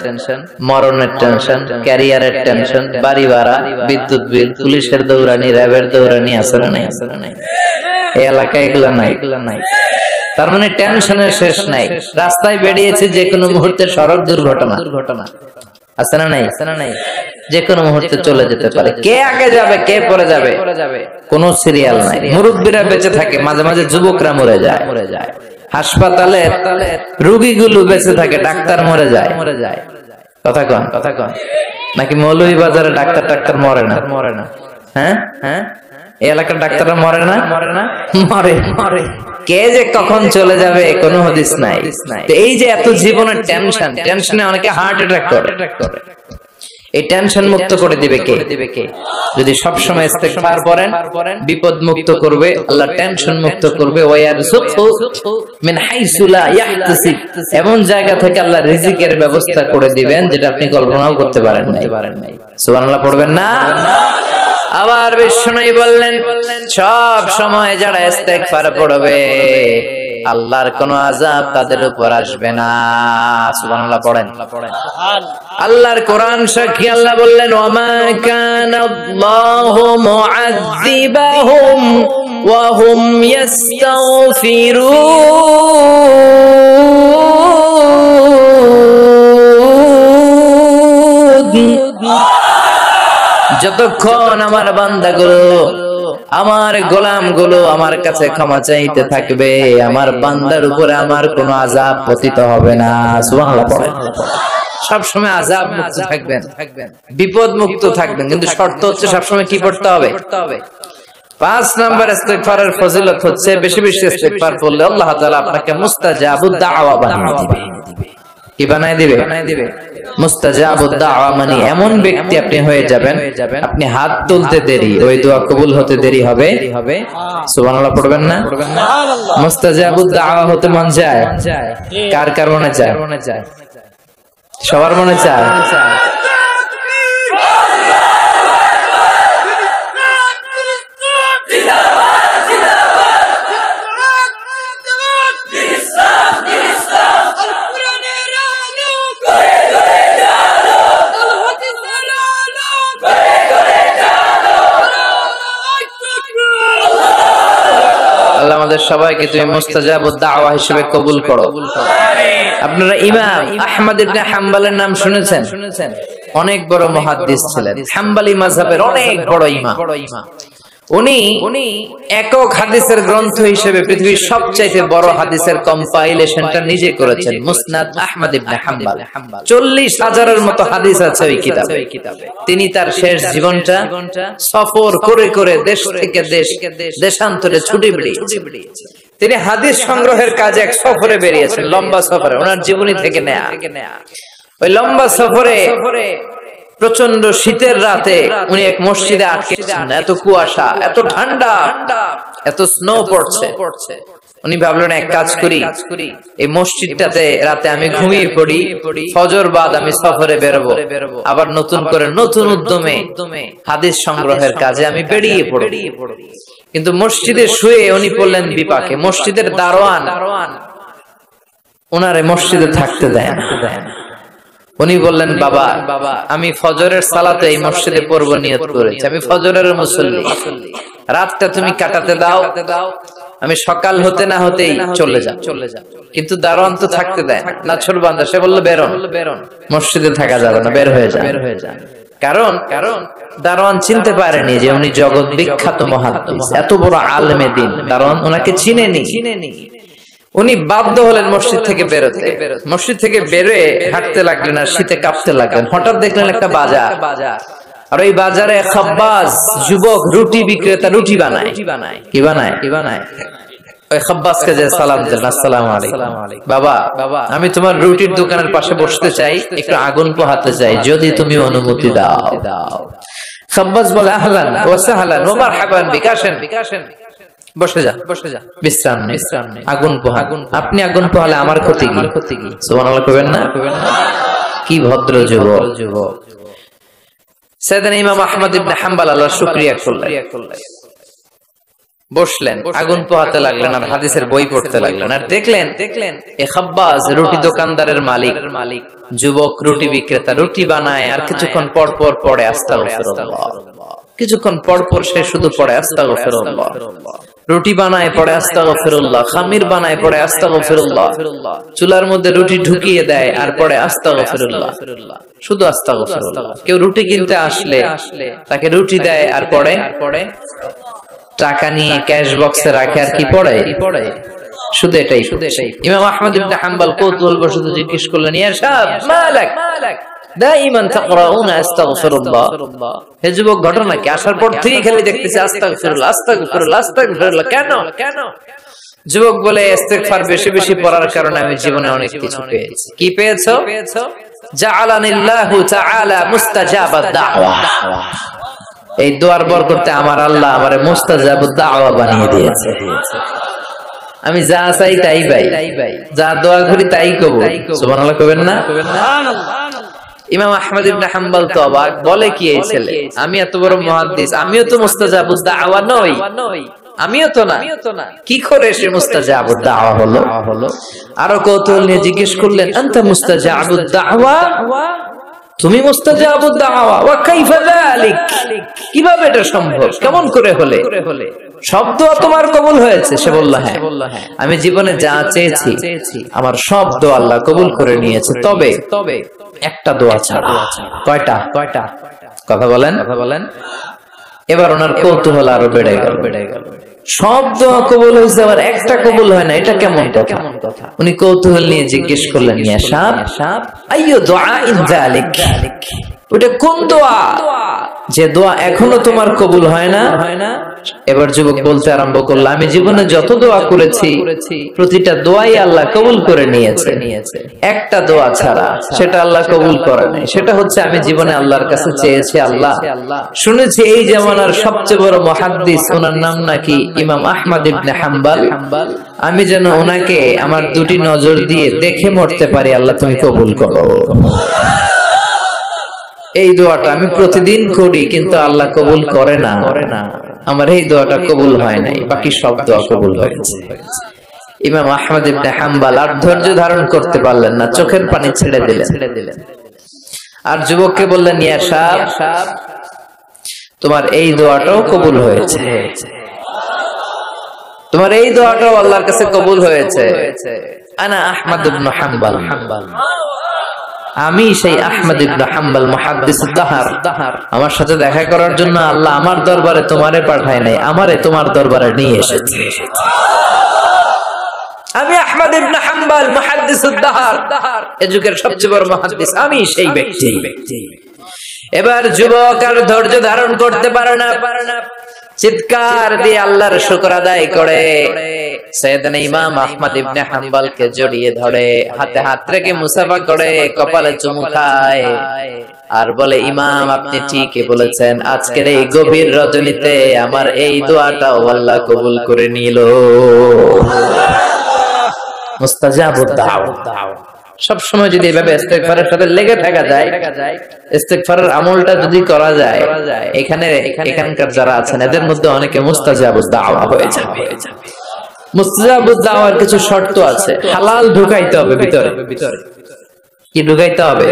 মরণের টেনশন, ক্যারিয়ারের টেনশন, বাড়ি ভাড়া, বিদ্যুৎ বিল, পুলিশের দৌড়ানি, র্যাবের দৌড়ানি আছে না নাই? এই এলাকায় এগুলো নাই। তার মানে টেনশনের শেষ নাই। রাস্তায় বেরিয়েছে যে কোনো মুহূর্তে সড়ক দুর্ঘটনা আছে না নাই? যে কোনো মুহূর্তে চলে যেতে পারে। কে আগে যাবে কে পরে যাবে কোনো সিরিয়াল নাই। মুরব্বীরা বেঁচে থাকে, মাঝে মাঝে যুবকরা মরে যায়। হাসপাতালে রোগীগুলো বেঁচে থাকে, ডাক্তার মরে যায়। কথা কন নাকি মৌলভী বাজারে ডাক্তার মরে না? হ্যাঁ হ্যাঁ, এই এলাকার ডাক্তাররা মরে না? মরে। কে যে কখন চলে যাবে কোনো হদিস নাই। এই যে এত জীবনের টেনশনে অনেকে হার্ট অ্যাটাক করে। এই টেনশন মুক্ত করে দিবে কে? যদি সব সময় ইস্তিগফার করেন বিপদ মুক্ত করবে আল্লাহ, টেনশন মুক্ত করবে। ওয়ায়ারযুকহু মিন হাইসু লা ইয়াহতাসিব, এমন জায়গা থেকে আল্লাহ রিজিকের ব্যবস্থা করে দিবেন যেটা আপনি কল্পনাও করতে পারেন নাই। সুবহানাল্লাহ পড়বেন না? আবার বিষ্ণু বললেন সব সময় যারা ইস্তেগফার পড়বে আল্লাহর কোনো আযাব তাদের উপর আসবে না। সুবহানাল্লাহ পড়েন। আল্লাহর কোরআন সাক্ষী, আল্লাহ বললেন ওয়ামা কানাল্লাহু মুআযযিবাহুম ওয়া হুম ইস্তাগফিরুন। যতক্ষণ আমার বান্দাগুলো, আমার গোলামগুলো আমার কাছে ক্ষমা চাইতে থাকবে, আমার বান্দার উপরে আমার কোনো আযাব পতিত হবে না। সুবহানাল্লাহ পড়েন। সবসময় আযাব মুক্ত থাকবেন, বিপদ মুক্ত থাকবেন, কিন্তু শর্ত হচ্ছে সবসময় কি পড়তে হবে? 5 নাম্বার ইস্তিগফারের ফজিলত হচ্ছে বেশি বেশি ইস্তিগফার করলে আল্লাহ তাআলা আপনাকে মুস্তাজাবুদ দাওয়া বানিয়ে দিবে। কি বানায় দিবে? মুস্তাজাবুদ দাওয়া, মানে এমন ব্যক্তি আপনি হয়ে যাবেন, আপনি হাত তুলতে দেরি ওই দোয়া কবুল হতে দেরি হবে। সুবহানাল্লাহ পড়বেন না? মুস্তাজাবুদ দাওয়া হতে মন যায়? কার মনে চায়? সবার মনে চায়। আল্লাহ আমাদের সবাইকে তুমি মুস্তাজাবুদ দাওয়া হিসেবে কবুল করো। আপনারা ইমাম আহমদ ইবনে হাম্বলের নাম শুনেছেন? অনেক বড় মুহাদ্দিস ছিলেন, হাম্বলি মাযহাবের অনেক বড় ইমাম। উনি একক হাদিসের গ্রন্থ হিসেবে পৃথিবীর সবচাইতে বড় হাদিসের কম্পাইলেশনটা নিজে করেছেন, মুসনাদ আহমদ ইবনে হাম্বল। 40,000-এর মতো হাদিস আছে ওই কিতাবে। তিনি তার শেষ জীবনটা সফর করে দেশ থেকে দেশান্তরে ছুটে বেরিয়েছেন। তিনি হাদিস সংগ্রহের কাজে এক সফরে বেরিয়েছেন, লম্বা সফরে, ওনার জীবনী থেকে নেয়া। ওই লম্বা সফরে প্রচন্ড শীতের রাতে উনি এক মসজিদে আটকে, এত কুয়াশা, এত ঠান্ডা, এত স্নো পড়ছে। উনি ভাবলেন এক কাজ করি, এই মসজিদটাতে রাতে আমি ঘুমিয়ে পড়ি, ফজর বাদ আমি সফরে বেরোবো, আবার নতুন করে নতুন উদ্যমে হাদিস সংগ্রহের কাজে আমি বেরিয়ে পড়ি। কিন্তু মসজিদে শুয়ে উনি পড়লেন বিপাকে। মসজিদের দারোয়ান ওনারে মসজিদে থাকতে দেয় না। উনি বললেন, বাবা আমি ফজরের সালাতে এই মসজিদে পড়বো নিয়ত করেছি, আমি ফজরের মুসল্লি, রাতটা তুমি কাটাতে দাও, আমি সকাল হতে না হতেই চলে যা। কিন্তু দারোয়ান তো থাকতে দেয় না, ছোটবান্দা। সে বললো, বেরোন, মসজিদে থাকা যাবে না, বের হয়ে যা। কারণ দারোয়ান চিনতে পারেনি যে উনি জগৎ বিখ্যাত মুহাদ্দিস, এত বড় আলেমে দ্বীন। দারোয়ান ওনাকে চিনেনি। উনি বাধ্য হলেন মসজিদ থেকে বেরোতে। মসজিদ থেকে বেরোয় হাঁটতে লাগলেন আর শীতে কাঁপতে লাগলেন। হঠাৎ দেখলেন একটা বাজার, আর ওই বাজারে খাব্বাজ যুবক রুটি বিক্রেতা রুটি বানায়। কি বানায়? ওই খাব্বাজকে যে সালাম দিলেন, আসসালামু আলাইকুম, বাবা আমি তোমার রুটির দোকানের পাশে বসতে চাই, একটু আগুন পোহাতে চাই, যদি তুমি অনুমতি দাও। খাব্বাজ বলে, আহলান ওয়া সাহলান ওয়া মারহাবান বিক, আসেন বসে যা, বিশ্রাম নেই, আগুন পোহান। আপনি আগুন পোহালে আমার ক্ষতি কি? সুবহানাল্লাহ কইবেন না? কি ভদ্র যুবক। সাইয়েদনা ইমাম আহমদ ইবনে হাম্বল আল্লাহর শুকরিয়া করলেন, বসলেন, আগুন পোহাতে লাগলেন আর হাদিসের বই পড়তে লাগলেন। আর দেখলেন এ খাব্বাজ রুটি দোকানদারের মালিক, যুবক রুটি বিক্রেতা, রুটি বানায় আর কিছুক্ষণ পর পর পড়ে আস্তাগফিরুল্লাহ, কিছুক্ষণ পর পর সে শুধু পড়ে আস্তাগফিরুল্লাহ। রুটি বানায় পড়ে আস্তাগফিরুল্লাহ, খামির বানায় পড়ে আস্তাগফিরুল্লাহ, চুলার মধ্যে রুটি ঢুকিয়ে দেয় আর পড়ে আস্তাগফিরুল্লাহ, শুধু আস্তাগফিরুল্লাহ। কেউ রুটি কিনতে আসলে তাকে রুটি দেয় আর পড়ে টাকা নিয়ে ক্যাশ বক্সে রাখে আর কি পড়ে, শুধু এটাই। ইমাম আহমদ ইবনে হাম্বল কৌতূহলবশত জিজ্ঞেস করলেন, ইয়া শাব মালাক দাইমান তাকরাউনা আস্তাগফিরুল্লাহ, হে যুবক ঘটনা কি? আসার পর থেকে খালি দেখতেছি আস্তাগফিরুল্লাহ আস্তাগফিরুল্লাহ আস্তাগফিরুল্লাহ, কেন? যুবক বলে, ইস্তিগফার বেশি বেশি পড়ার কারণে আমি জীবনে অনেক কিছু পেয়েছি। কি পেয়েছো? জাআলানিল্লাহু তাআলা মুস্তাজাবাদ দাওয়া, এই দোয়ার বরকতে আমার আল্লাহ আমারে মুস্তাজাবুদ দাওয়া বানিয়ে দিয়েছে। আমি যা চাই তাই পাই, যা দোয়া করি তাই কবুল। সুবহানাল্লাহ কইবেন না? ইমাম আহমদ ইবনে হাম্বল তো অবাক, বলে কি এই ছেলে, আমি এত বড় মুহাদ্দিস, আমিও তো মুস্তাজাবুদ দাওয়া নই, আমিও তো না, কি করে সে মুস্তাজাবুদ দাওয়া হলো? আরো কৌতূহল নিয়ে জিজ্ঞেস করলেন, আনতা মুস্তাজাবুদ দাওয়া, তুমি মুস্তাজাবুদ দাওয়া, ওয়া কাইফা যালিক, কিভাবে এটা সম্ভব, কেমন করে হলে? সব দোয়া তোমার কবুল হয়েছে? সে বলল, হ্যাঁ, আমি জীবনে যা চেয়েছি আমার সব দোয়া আল্লাহ কবুল করে নিয়েছে, তবে একটা দোয়া ছাড়া। কয়টা? কথা বলেন। এবার ওনার কৌতূহল আরো বেড়ে গেল। সব দোয়া কবুল হয়েছে, আবার একটা কবুল হয় না, এটা কেমন কথা? উনি কৌতূহল নিয়ে জিজ্ঞেস করলেন, ইয়া শাব আইয়ু দুআইন যালিক, ওটা কোন দোয়া যে দোয়া এখনো তোমার কবুল হয় না? এবার যুবক বলতে আরম্ভ করলো, আমি জীবনে যত দোয়া করেছি প্রতিটা দোয়াই আল্লাহ কবুল করে নিয়েছে, একটা দোয়া ছাড়া, সেটা আল্লাহ কবুল করে নাই। সেটা হচ্ছে আমি জীবনে আল্লাহর কাছে চেয়েছি, আল্লাহ শুনেছি এই জামানার সবচেয়ে বড় মুহাদ্দিস, ওনার নাম নাকি ইমাম আহমদ ইবনে হাম্বল, আমি যেন ওনাকে আমার দুটি নজর দিয়ে দেখে মরতে পারি, আল্লাহ তুমি কবুল করো। এই দোয়াটা আমি প্রতিদিন করি, কিন্তু আল্লাহ কবুল করে না, আমার এই দোয়াটা কবুল হয় নাই, বাকি সব দোয়া কবুল হয়েছে। ইমাম আহমদ ইবনে হাম্বল আর ধৈর্য ধারণ করতে পারলেন না, চোখের পানি ছেড়ে দিলেন। আর যুবককে বললেন, ইয়া শাব তোমার এই দোয়াটাও কবুল হয়েছে, তোমার এই দোয়াটাও আল্লাহর কাছে কবুল হয়েছে। আনা আহমদ ইবনে হাম্বল, আমি সেই আহমদ ইবনে হাম্বল মুহাদ্দিসুদ দাহর, আমার সাথে দেখা করার জন্য আল্লাহ আমার দরবারে তোমারে পাঠায় নাই, আমারে তোমার দরবারে নিয়ে এসেছে। আমি আহমদ ইবনে হাম্বল মুহাদ্দিসুদ দাহর, এই যুগের সবচেয়ে বড় মুহাদ্দিস, আমি সেই ব্যক্তি। এবার যুবক আর ধৈর্য ধারণ করতে পারে না, চিৎকার দিয়ে আল্লাহর শুকর আদায় করে সাইয়েদনা ইমাম আহমদ ইবনে হাম্বলকে জড়িয়ে ধরে, হাতে হাত রেখে মুসাফা করে, কপালে চুমু খায় আর বলে, ইমাম আপনি ঠিকই বলেছেন, আজকের এই গভীর রজনীতে আমার এই দোয়াটাও আল্লাহ কবুল করে নিল। মুস্তাজাবুদ দাওয়া। সব সময় যদি এভাবে ইস্তেগফারের সাথে লেগে থাকা যায়, ইস্তেগফারের আমলটা যদি করা যায়, এখানকার যারা আছেন এদের মধ্যে অনেকে মুস্তাজাবুদ দাওয়া হয়ে যাবে। মুস্তাজাবুদ দাওয়ার কিছু শর্ত আছে। হালাল ঢুকাইতে হবে ভিতরে। কি ঢুকাইতে হবে?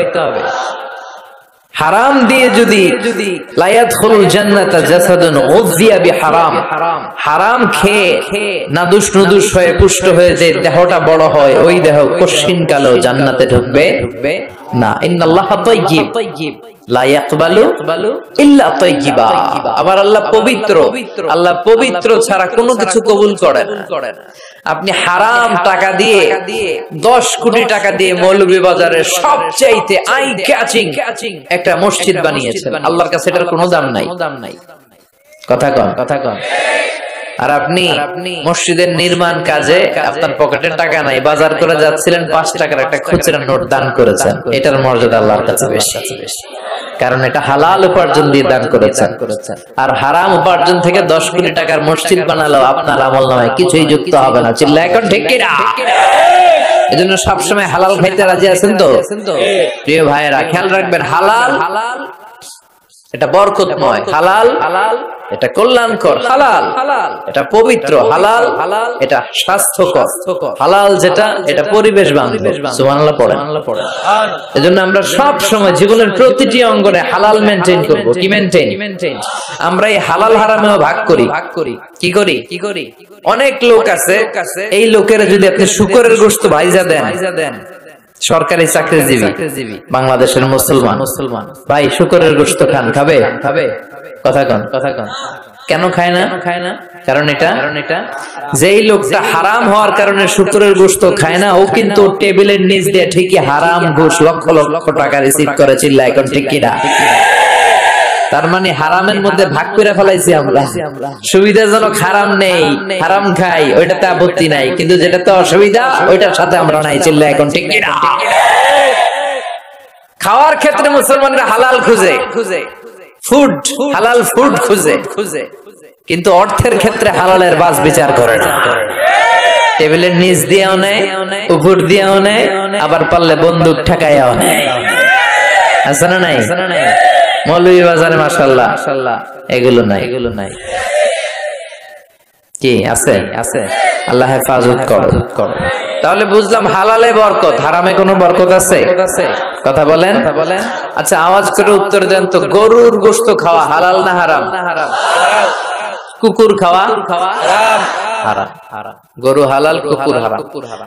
হারাম দিয়ে যদি লা ইয়াদখুলুল জান্নাতা জাসাদুন উযিয়া বিহারাম, হারাম খেয়ে নাদুস নুদুস হয়ে পুষ্ট হয়ে যে দেহটা বড় হয়, ওই দেহ কশিন কালো জান্নাতে ঢুকবে না। ইন্নাল্লাহা তাইয়্যিব লা ইয়াকবালু ইল্লা তাইয়্যিবা। আবার আল্লাহ পবিত্র, আল্লাহ পবিত্র ছাড়া কোনো কিছু কবুল করে না। আপনি হারাম টাকা দিয়ে 10 কোটি টাকা দিয়ে মৌলভীবাজারের সবচাইতে আই ক্যাচিং একটা মসজিদ বানিয়েছেন, আল্লাহর কাছে এটার কোনো দাম নাই। কথা কন। আর আপনি মসজিদের নির্মাণ কাজে আপনার পকেটে টাকা নাই, বাজার করে যাচ্ছিলেন, 5 টাকার একটা খুচরা নোট দান করেছেন, এটার মর্যাদা আল্লাহর কাছে বেশি, কারণ এটা হালাল উপার্জন দিয়ে দান করেছেন। আর হারাম উপার্জন থেকে 10 কোটি টাকার মসজিদ বানালো আপনার আমলনামায় কিছুই যুক্ত হবে না। চিল্লা এখন ঠিক কি না? এজন্য সবসময় হালাল খাইতে রাজি আছেন তো প্রিয় ভাইয়েরা? খেয়াল রাখবেন, হালাল এটা বরকতময়, হালাল এটা কল্যাণকর, হালাল এটা পবিত্র, হালাল এটা স্বাস্থ্যকর, হালাল যেটা এটা পরিবেশ বান্ধব। সুবহানাল্লাহ পড়েন। এজন্য আমরা সব সময় জীবনের প্রতিটি অঙ্গনে হালাল মেইনটেইন করব। কি মেইনটেইন? আমরা এই হালাল হারামেও ভাগ করি। কি করি? অনেক লোক আছে, এই লোকেরা যদি আপনি শুকরের গোশত ভাইজা দেন, সরকারি চাকরিজীবী বাংলাদেশের মুসলমান ভাই শুকরের গোশত খাবে? কথা কন। কেন খায় না? কারণ এটা যেই লোকটা হারাম হওয়ার কারণে শুকরের গোশত খায় না, ও কিন্তু টেবিলের নিচ দিয়ে ঠিকই হারাম ঘুষ লক্ষ লক্ষ টাকা রিসিভ করে। চিল্লা এখন ঠিক কিনা? তার মানে হারামের মধ্যে ভাগ করে ফেলাইছি আমরা। সুবিধাজনক হারাম নেই, হারাম খাই, ওইটাতে আপত্তি নাই, কিন্তু যেটাতে অসুবিধা ওইটার সাথে আমরা নাই। চিল্লা এখন ঠিক কিনা? খাওয়ার ক্ষেত্রে মুসলমানরা হালাল খুঁজে, হালাল ফুড খুঁজে, কিন্তু অর্থের ক্ষেত্রে হালালের বাস বিচার করে না। টেবিলের নিচ দিয়েও নেয়, উপর দিয়েও নেয়, আবার পারলে বন্দুক ঠেকাইয়াও নেয়। আছে না নাই? মৌলভীবাজারে মাশাআল্লাহ এগুলো নাই। কি আছে? আল্লাহ হেফাজত করো। তাহলে বুঝলাম হালালে বরকত, হারামে কোনো বরকত আছে? কথা বলেন। আচ্ছা আওয়াজ করে উত্তর দেন তো, গরুর গোশত খাওয়া হালাল না হারাম? কুকুর খাওয়া হারাম। গরু হালাল, কুকুর হারাম।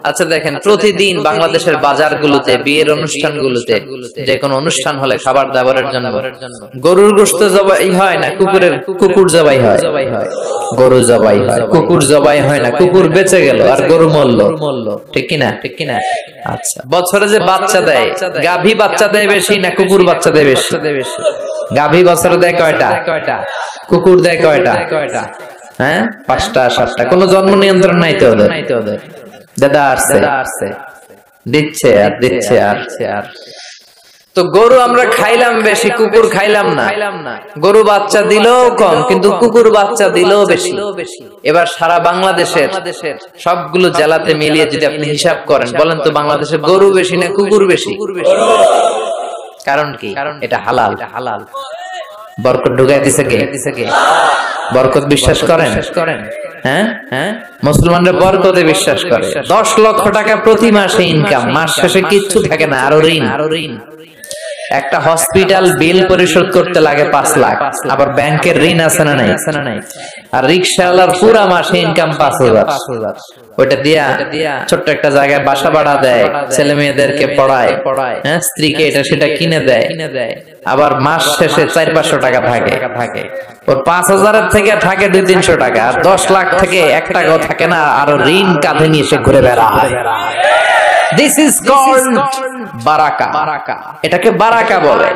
আচ্ছা দেখেন, প্রতিদিন বাংলাদেশের বাজারগুলোতে, বিয়ের অনুষ্ঠানগুলোতে, যে কোনো অনুষ্ঠান হলে খাবার দাবারের জন্য গরুর গোশত জবাই হয় না, কুকুর জবাই হয়। গরু জবাই হয়, কুকুর জবাই হয় না। কুকুর বেঁচে গেল আর গরু মরল। ঠিক কিনা? আচ্ছা, বছরে যে বাচ্চা দেয়, গাভী বাচ্চা দেয় বেশি না কুকুর বাচ্চা দেয় বেশি? গাভী বছরে দেয় কয়টা? কুকুর দেয় কয়টা? হ্যাঁ, 5টা 7টা। কোন জন্ম নিয়ন্ত্রণ নাই তো ওদের। দাদা আসছে দিচ্ছে আর। তো গরু আমরা খাইলাম বেশি, কুকুর খাইলাম না। গরু বাচ্চা দিলেও কম, কিন্তু কুকুর বাচ্চা দিলেও বেশি। এবার সারা বাংলাদেশের সবগুলো জেলাতে মিলিয়ে যদি আপনি হিসাব করেন, বলেন তো বাংলাদেশে গরু বেশি না কুকুর বেশি? কারণ কি? এটা হালাল। বরকত ঢুকাই দিছে কে? বরকত বিশ্বাস করেন? হ্যাঁ, মুসলমানরা বরকতে বিশ্বাস করে। 10 লক্ষ টাকা প্রতি মাসে ইনকাম, মাস শেষে কিচ্ছু থাকে না, আরো ঋণ। একটা হসপিটাল বিল পরিশোধ করতে লাগে 5 লাখ, আবার ব্যাংকের ঋণ আছে না নাই? আর রিকশাওয়ালার পুরা মাসে ইনকাম 5,000। ওইটা দিয়া ছোট্ট একটা জায়গায় বাসা ভাড়া দেয়, ছেলে মেয়েদেরকে পড়ায়, হ্যাঁ, স্ত্রীকে এটা সেটা কিনে দেয়, আবার মাস শেষে 400-500 টাকা থাকে। ওর 5,000-এর থেকে থাকে 200-300 টাকা, আর 10 লাখ থেকে 1 টাকাও থাকে না, আরো ঋণ কাঁধে নিয়ে সে ঘুরে বেড়ায়। This is called বারাকা। এটাকে বারাকা বলে।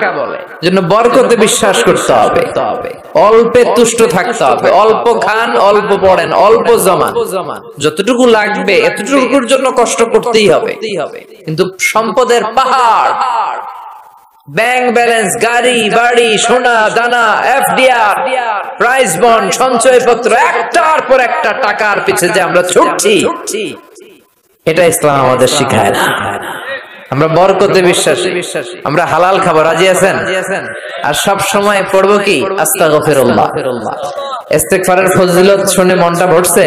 জন্য বরকতে বিশ্বাস করতে হবে, অল্পে তুষ্ট থাকতে হবে, অল্প খান, অল্প পড়েন, অল্প জমান, যতটুকু লাগবে এতটুকুর জন্য কষ্ট করতেই হবে। কিন্তু সম্পদের পাহাড়, ব্যাংক ব্যালেন্স, গাড়ি বাড়ি, সোনা দানা, FDR, প্রাইজ বন্ড, সঞ্চয়পত্র, একটার পর একটা টাকার পিছে যে আমরা ছুটছি, এটা ইসলাম আমাদের শিখায় না। আমরা বরকতে বিশ্বাসী, আমরা হালাল খাবো, রাজি আছেন? আর সব সময় পড়বো কি আস্তাগফিরুল্লাহ। ইস্তেগফারের ফজিলত শুনে মনটা ভরছে,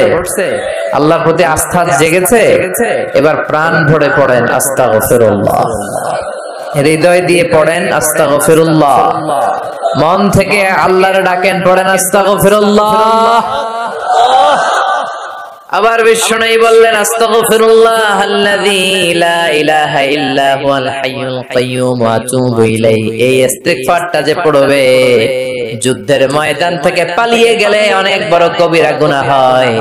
আল্লাহর প্রতি আস্থা জেগেছে, এবার প্রাণ ভরে পড়েন আস্তাগফিরুল্লাহ, হৃদয় দিয়ে পড়েন আস্তাগফিরুল্লাহ, মন থেকে আল্লাহর ডাকেন, পড়েন আস্তাগফিরুল্লাহ। আবার বিষ্ণু বললেন আস্তাগফিরুল্লাহ আল্লাযী লা ইলাহা ইল্লা হুয়াল হাইয়ুল কাইয়্যুম ওয়া আতুবু ইলাইহি। এই ইস্তেগফারটা যে পড়বে যুদ্ধের ময়দান থেকে পালিয়ে গেলে অনেক বড় কবিরা গুনাহ হয়,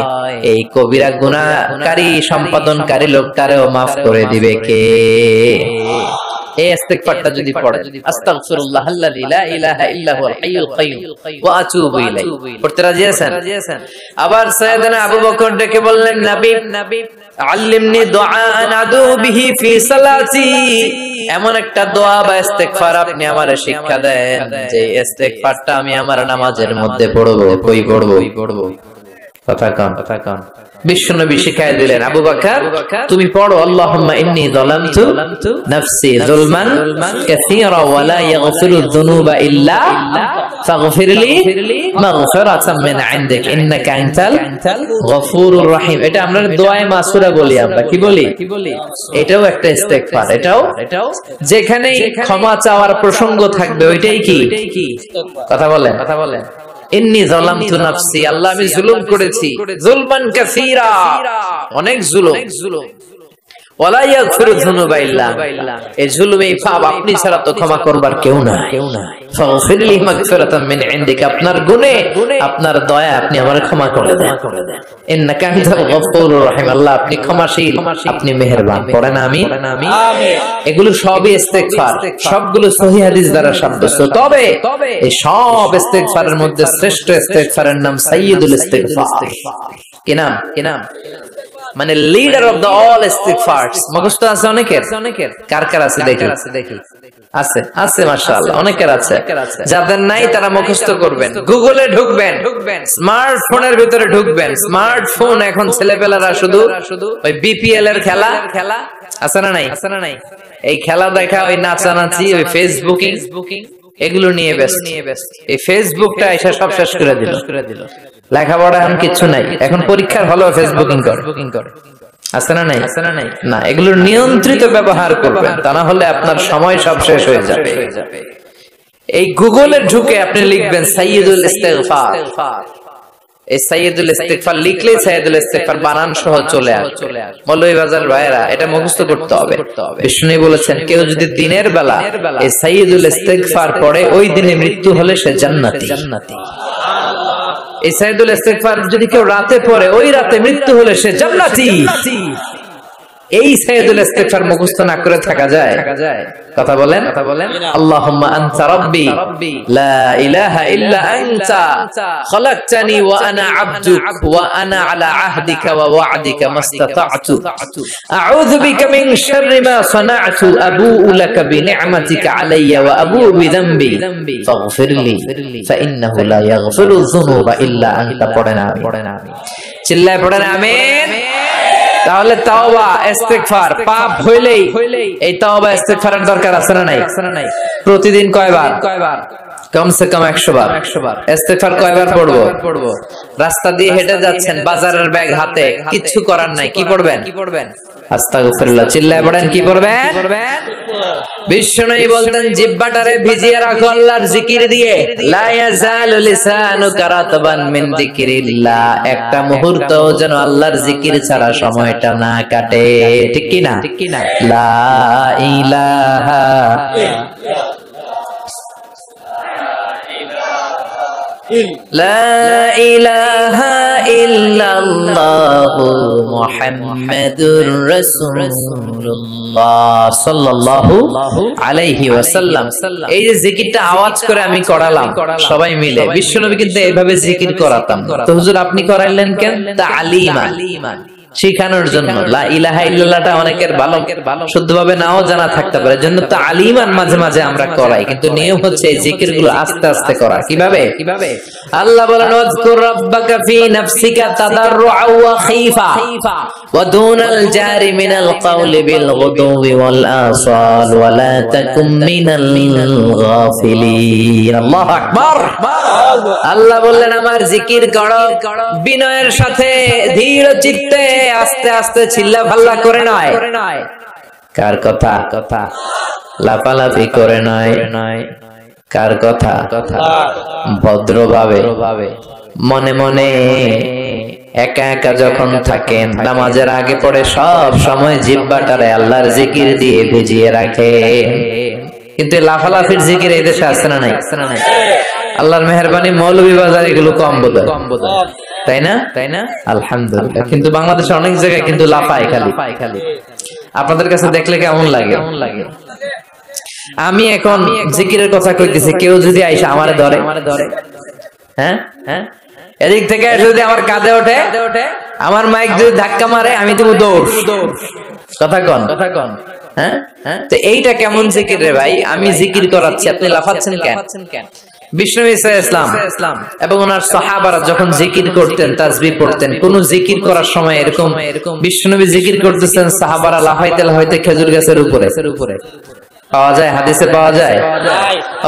এই কবিরা গুনাহকারী সম্পাদনকারী লোকটারেও maaf করে দিবে কে? এই ইস্তেগফারটা যদি পড়েন আস্তাগফিরুল্লাহ আল্লাযী লা ইলাহা ইল্লা হুয়াল হাইয়ুল কাইয়্যুম ওয়া আতুবু ইলাইহি, পড়তে রাজি আছেন? আবার সাইয়েদনা আবু বকর ডেকে বললেন নবী আল্লিমনি দুআআন আদু বিহি ফি সালাতি, এমন একটা দোয়া বা ইস্তেগফার আপনি আমারে শিক্ষা দেন যে ইস্তেগফারটা আমি আমার নামাজের মধ্যে পড়ব। কই পড়ব? কথা কান বিশ্বনবী শিখায় দিলেন, আবু বকর তুমি পড়ো আল্লাহুম্মা ইন্নী যালামতু নাফসি যুলমান কাসীরা ওয়া লা ইয়াগফিরুয যুনুবা ইল্লা ফাগফিরলি মাগফিরাতাম মিন ইনদিক ইন্নাকা আনতাল গফুরুর রহিম। এটা আমরা দোয়ায়ে মাসুরা বলি, আমরা কি বলি? এটাও একটা ইস্তেগফার। এটাও যেখানেই ক্ষমা চাওয়ার প্রসঙ্গ থাকবে ওইটাই কি কথা বলেন? ইন্নী যালামতু নাফসি, আল্লাহ আমি জুলুম করেছি, যুলমান কাসীরা, অনেক জুলুম, ওয়ালা ইয়াগফিরু যুনুবা ইল্লা, এই জুলুম এই পাপ আপনি ছাড়া তো ক্ষমা করবার কেউ না। ফাগফিরলি মাগফিরাতাম মিন ইনদিক, আপনার গুনাহ আপনার দয়া আপনি আমারে ক্ষমা করে দেন। ইন্নাকা আনতাল গফুরুর রহিম, আল্লাহ আপনি ক্ষমাশীল, আপনি মেহেরবান। পড়েন আমিন। এগুলো সবই ইস্তেগফার, সবগুলো সহিহ হাদিস দ্বারা সাব্যস্ত। তবে এই সব ইস্তেগফারের মধ্যে শ্রেষ্ঠ ইস্তেগফারের নাম সাইয়্যিদুল ইস্তেগফার। কি নাম? মানে লিডার অফ দ্য অল ইস্তেগফারস। মুখস্থ আছে অনেকের? কার আছে দেখি? আছে মাশাআল্লাহ, অনেকের আছে। যাদের নাই তারা মুখস্থ করবেন, গুগলে ঢুকবেন, স্মার্টফোনের ভিতরে ঢুকবেন। স্মার্টফোন এখন ছেলেপেলারা শুধু ওই বিপিএল এর খেলা আছে না নাই, এই খেলা দেখা, ওই নাচানাচি, ওই ফেসবুকিং, এগুলো নিয়ে ব্যস্ত। এই ফেসবুকটা এসে সব শেষ করে দিল। লেখাপড়া এখন কিচ্ছু নাই, এখন পরীক্ষার হলো ফেসবুকিং করে। আছে না নাই? না, এগুলোর নিয়ন্ত্রিত ব্যবহার করবেন, তা না হলে আপনার সময় সব শেষ হয়ে যাবে। এই গুগলে ঢুকে আপনি লিখবেন সাইয়্যিদুল ইস্তেগফার। এই সাইয়্যিদুল ইস্তেগফার লিখলেই সাইয়্যিদুল ইস্তেগফার বানান সহ চলে আসবে। মৌলভীবাজার ভাইরা, এটা মুখস্থ করতে হবে। বিষ্ণু বলেছেন কেউ যদি দিনের বেলা এই সাইয়্যিদুল ইস্তেগফার পড়ে, ওই দিনে মৃত্যু হলে সে জান্নাতি। এই সাইয়্যিদুল ইস্তেগফার যদি কেউ রাতে পড়ে, ওই রাতে মৃত্যু হলে সে জান্নাতি। এই সাইয়্যিদুল ইস্তেগফার মুখস্থ না করে থাকা যায়? কথা বলেন। আল্লাহুম্মা আনতা রাব্বি লা ইলাহা ইল্লা আনতা খালাকতানি ওয়া আনা আবদুক ওয়া আনা আলা আহদিকা ওয়া ওয়া'দিকা মাস্তাতা'তু আউযু বিকা মিন শাররি মা সানা'তু আবুউ লাকা বিনি'মাতিকা আলাইয়া ওয়া আবুউ বিযামবি ফাগফিরলি ফাইন্নাহু লা ইয়াগফিরু যুনুবা ইল্লা আনতা। পড়েন আমিন, চিল্লায় পড়েন আমিন। তাহলে তাওবা ইস্তেগফার, পাপ হইলেই এই তাওবা ইস্তেগফারের দরকার আছে না নাই? প্রতিদিন কয়বার? কমসে কম 100 বার। ইস্তেগফার কয়বার পড়বো? রাস্তা দিয়ে হেঁটে যাচ্ছেন, বাজারের ব্যাগ হাতে, কিচ্ছু করার নাই, কি পড়বেন? আস্তাগফিরুল্লাহ। চিল্লায় পড়েন, কি পড়বেন? বিষ্ণু বলতেন জিহ্বাটারে ভিজিয়ে রাখো আল্লাহর জিকির দিয়ে। লা ইয়াজালু লিসানুকা রাতবান মিন যিকরিল্লাহ, একটা মুহূর্ত যেন আল্লাহর জিকির ছাড়া সময়টা না কাটে। ঠিক কি না? লা ইলাহা লা ইলাহা ইল্লাল্লাহু মুহাম্মাদুর রাসূলুল্লাহ সাল্লাল্লাহু আলাইহি ওয়াসাল্লাম। এই যে জিকিরটা আওয়াজ করে আমি করালাম সবাই মিলে, বিশ্বনবী কিন্তু এইভাবে জিকির করাতাম। তো হুজুর আপনি করাইলেন কেন? তালিমান, শিখানোর জন্য। লা ইলাহা ইল্লাল্লাহটা অনেকের ভালো শুদ্ধভাবে নাও জানা থাকতে পারে, জন্য তো আলিমান মাঝে মাঝে আমরা করাই, কিন্তু নিয়ম হচ্ছে এই জিকিরগুলো আস্তে আস্তে করা। কিভাবে? আল্লাহ বলেন ওয়াজকুর রাব্বাকা ফি নাফসিকা তাদাররুআ ওয়া খীফা ওয়া দুনাল জারি মিনাল কাওলি বিল গুদুবি ওয়াল আসাল ওয়া লা তাকুম মিনাল গাফিলিন। আল্লাহু আকবার। আল্লাহ বললেন আমার জিকির করো বিনয়ের সাথে, ধীর চিত্তে, আস্তে আস্তে, চিল্লা ফাল্লা করে নয়। কার কথা? লাফালাফি করে নয়। কার কথা? ভদ্রভাবে, মনে মনে, একা একা যখন থাকেন, নামাজের আগে পরে সব সময় জিহ্বাটারে আল্লাহর জিকির দিয়ে ভিজিয়ে রাখে। কিন্তু লাফালাফির জিকির এই দেশে আছে না নাই? আল্লাহর মেহেরবানি মৌলভী বাজার এগুলো কম বোধহয়, তাই না? আলহামদুলিল্লাহ। কিন্তু বাংলাদেশে অনেক জায়গায় কিন্তু লাফায় খালি। আপনাদের কাছে দেখলে কেমন লাগে? আমি এখন জিকিরের কথা কইতেছি, কেউ যদি আইসা আমারে ধরে, হ্যাঁ, এদিক থেকে যদি আমার কাঁধে ওঠে, আমার মাইক যদি ধাক্কা মারে, আমি দেবো দৌড়। কথা কন। হ্যাঁ, তো এইটা কেমন জিকির রে ভাই? আমি জিকির করাচ্ছি, আপনি লাফাচ্ছেন কেন? বিষ্ণু ইসলাম এবং ওনার সাহাবারা যখন জিকির করতেন, তাসবিহ পড়তেন, কোন জিকির করার সময় এরকম বিষ্ণুনবী জিকির করতেছেন, সাহাবারা লাফাইতে খেজুর গাছের উপরে পাওয়া যায়, হাদিসে পাওয়া যায়।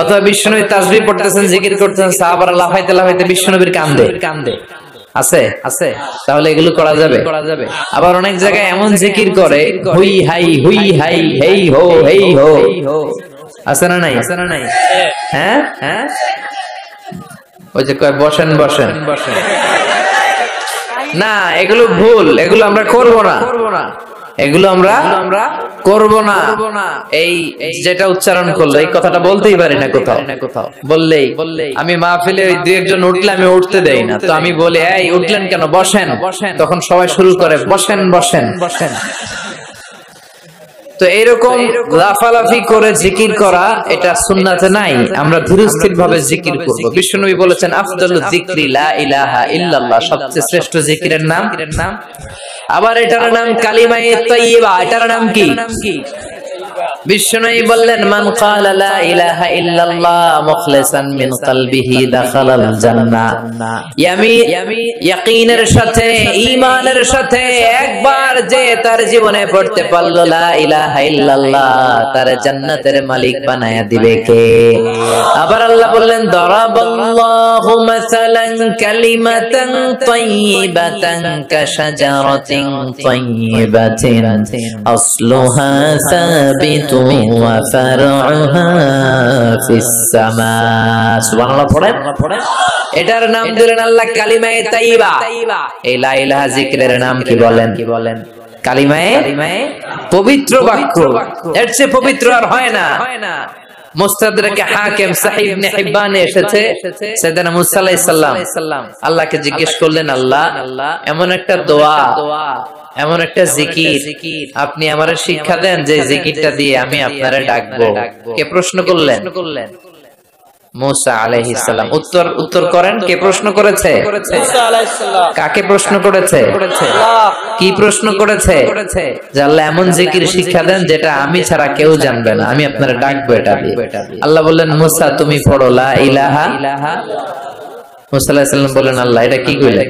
অথবা বিষ্ণুনবী তাসবিহ পড়তেছেন, জিকির করতেছেন, সাহাবারা লাফাইতে বিষ্ণুনবীর কান্দে আছে। তাহলে এগুলো করা যাবে। আবার অনেক জায়গায় এমন জিকির করে, হুই হাই হেই হো, আছে না নাই? হ্যাঁ, ওই যে কয় বসেন না, এগুলো ভুল, এগুলো আমরা করব না, এগুলো আমরা করব না। এই যেটা উচ্চারণ করলো, এই কথাটা বলতেই পারি না কোথাও। বললেই আমি মাহফিলে ওই দুই একজন উঠলে আমি উঠতে দেই না, তো আমি বলি এই উঠলেন কেন, বসেন। তখন সবাই শুরু করে বসেন। তো এরকম লাফালাফি করে জিকির করা, এটা সুন্নাতে নাই। আমরা ধীরস্থির ভাবে জিকির করব। বিশ্বনবী বলেছেন আফদালুয যিকরি লা ইলাহা ইল্লাল্লাহ, সবচেয়ে শ্রেষ্ঠ জিকিরের নাম। আবার এটার নাম কালিমায়ে তাইয়্যিবা। এটার নাম কি? বিশ্বনবী বললেন মান ক্বালা লা ইলাহা ইল্লাল্লাহ মুখলিসান মিন কলবিহি দাখালাল জান্নাহ। ইয়াকিনের সাথে, ঈমানের সাথে একবার যে তার জীবনে পড়তে পারলো লা ইলাহা ইল্লাল্লাহ, তার জান্নাতের মালিক বানায়া দিবে কে? আবার আল্লাহ বললেন দারাবাল্লাহু মাসালান কালিমাতান তাইয়্যিবাতান কাশাজারাতিন তাইয়্যিবাতিন আসলুহা সাবিত ওয়া ফারউহা ফিস সামা। সুবহানাল্লাহ পড়েন। এটার নাম দিলেন আল্লাহ কালিমায়ে তাইয়্যিবা। এই লা ইলাহা জিকিরের নাম কি বলেন? কালিমায়ে পবিত্র বাক্য। এর চেয়ে পবিত্র আর হয় না। মুস্তাদরাকে হাকিম সাহিহ ইবনে হিব্বানে এসেছে, সাইয়েদনা মুসা আলাইহিস সালাম আল্লাহকে জিজ্ঞেস করলেন, আল্লাহ এমন একটা দোয়া, এমন একটা জিকির আপনি আমারে শিক্ষা দেন যে জিকিরটা দিয়ে আমি আপনারে ডাকবো। কে প্রশ্ন করলেন? মুসা আলাইহিস সালাম। উত্তর করেন, কে প্রশ্ন করেছে? মুসা আলাইহিস সালাম। কাকে প্রশ্ন করেছে? আল্লাহ। কি প্রশ্ন করেছে? যে আল্লাহ এমন জিকির শিক্ষা দেন যেটা আমি ছাড়া কেউ জানবে না, আমি আপনারে ডাকবো এটা দিয়ে। আল্লাহ বললেন মুসা তুমি পড়ো লা ইলাহা। মুসা আলাইহিস সালাম বললেন আল্লাহ এটা কি কইলে?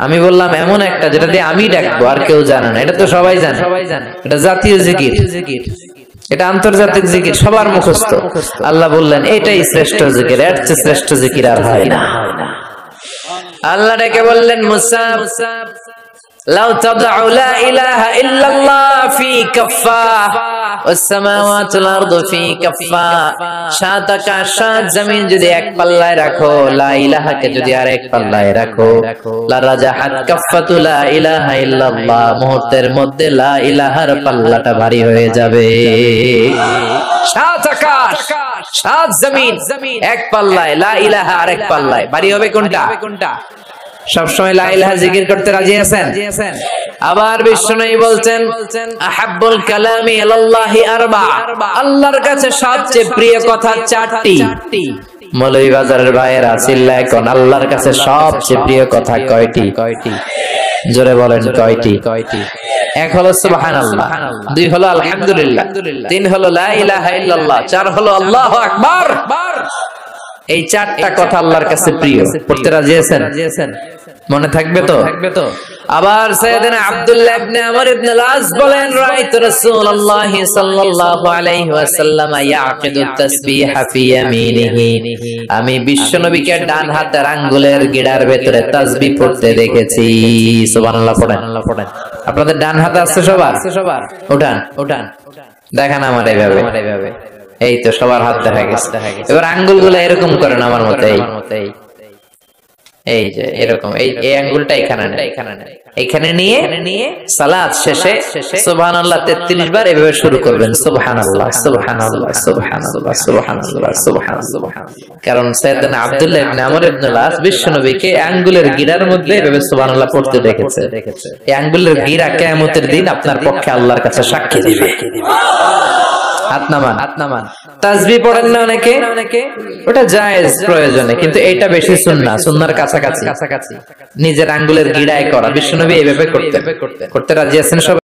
আমি বললাম এমন একটা যেটা দিয়ে আমি ডাকবো, আর কেউ জানে না। এটা তো সবাই জানে, এটা জাতীয় জিকির, এটা আন্তর্জাতিক জিকির, সবার মুখস্থ। আল্লাহ বললেন এটাই শ্রেষ্ঠ জিকির, এর চেয়ে শ্রেষ্ঠ জিকির আর হয় না। আল্লাহ ডেকে বললেন মুসা লাউ তাদউ লা ইলাহা ইল্লাল্লাহ ফি কাফা ওয়াস সামাওয়াতু ওয়াল আরদু ফি কাফা, সাত আকাশ সাত জমিন যদি এক পাল্লায় রাখো, লা ইলাহাকে যদি আরেক পাল্লায় রাখো, লা রাজাহাত কাফাতু লা ইলাহা ইল্লাল্লাহ, মুহূর্তের মধ্যে লা ইলাহার পাল্লাটা ভারী হয়ে যাবে। সাত আকাশ সাত জমিন এক পাল্লায়, লা ইলাহা আরেক পাল্লায়, ভারী হবে কোনটা? সবসময় লা ইলাহা জিকির করতে রাজি আছেন? আবার বিষ্ণুই বলছেন আহাব্বুল কালামি ইলাল্লাহি আরবা, আল্লাহর কাছে সবচেয়ে প্রিয় কথা চারটি। মৌলভীবাজারের ভাইয়েরা চিল্লায় কোন আল্লাহর কাছে সবচেয়ে প্রিয় কথা কয়টি? জোরে বলেন কয়টি? এক হলো সুবহানাল্লাহ, দুই হলো আলহামদুলিল্লাহ, তিন হলো লা ইলাহা ইল্লাল্লাহ, চার হলো আল্লাহু আকবার। এই চারটা কথা আল্লাহর কাছে প্রিয়। পড়তে রাজি আছেন? মনে থাকবে তো? আবার সাইয়েদনা আব্দুল্লাহ ইবনে আমর ইবনে আল-আস বলেন, রাআইতু রাসূলুল্লাহ সাল্লাল্লাহু আলাইহি ওয়াসাল্লাম ইয়াকিদু তাসবিহা ফি ইয়ামিনিহি, আমি বিশ্বনবীকে ডান হাতের আঙ্গুলের গিড়ার ভেতরে তাসবিহ পড়তে দেখেছি। সুবহানাল্লাহ পড়েন। আপনাদের ডান হাতে আছে সবার? উঠান দেখান আমার এইভাবে। এই তো সবার হাত দেখা গেছে। এবার আঙ্গুলগুলো এরকম করেন আমার মতে, এই যে এরকম, এই আঙ্গুলটা এখানে নিয়ে সালাত শেষে সুবহানাল্লাহ 33 বার এভাবে শুরু করবেন, সুবহানাল্লাহ সুবহানাল্লাহ সুবহানাল্লাহ সুবহানাল্লাহ সুবহানাল্লাহ। কারণ সাইয়েদনা আব্দুল্লাহ ইবনে আমর ইবনে আল-আস বিশ্বনবীকে আঙ্গুলের গিরার মধ্যে এভাবে সুবহানাল্লাহ পড়তে দেখেছে। এই আঙ্গুলের গিরা কিয়ামতের দিন আপনার পক্ষে আল্লাহর কাছে সাক্ষী দিবে। হাত নামান। তাসবিহ পড়েন না অনেকে? ওটা জায়েজ প্রয়োজনে, কিন্তু এটা বেশি সুন্নাহ, সুন্নাহর কাছাকাছি। নিজের আঙ্গুলের গিড়ায় করা, বিশ্বনবী এইভাবে করতে রাজি আছেন সবাই?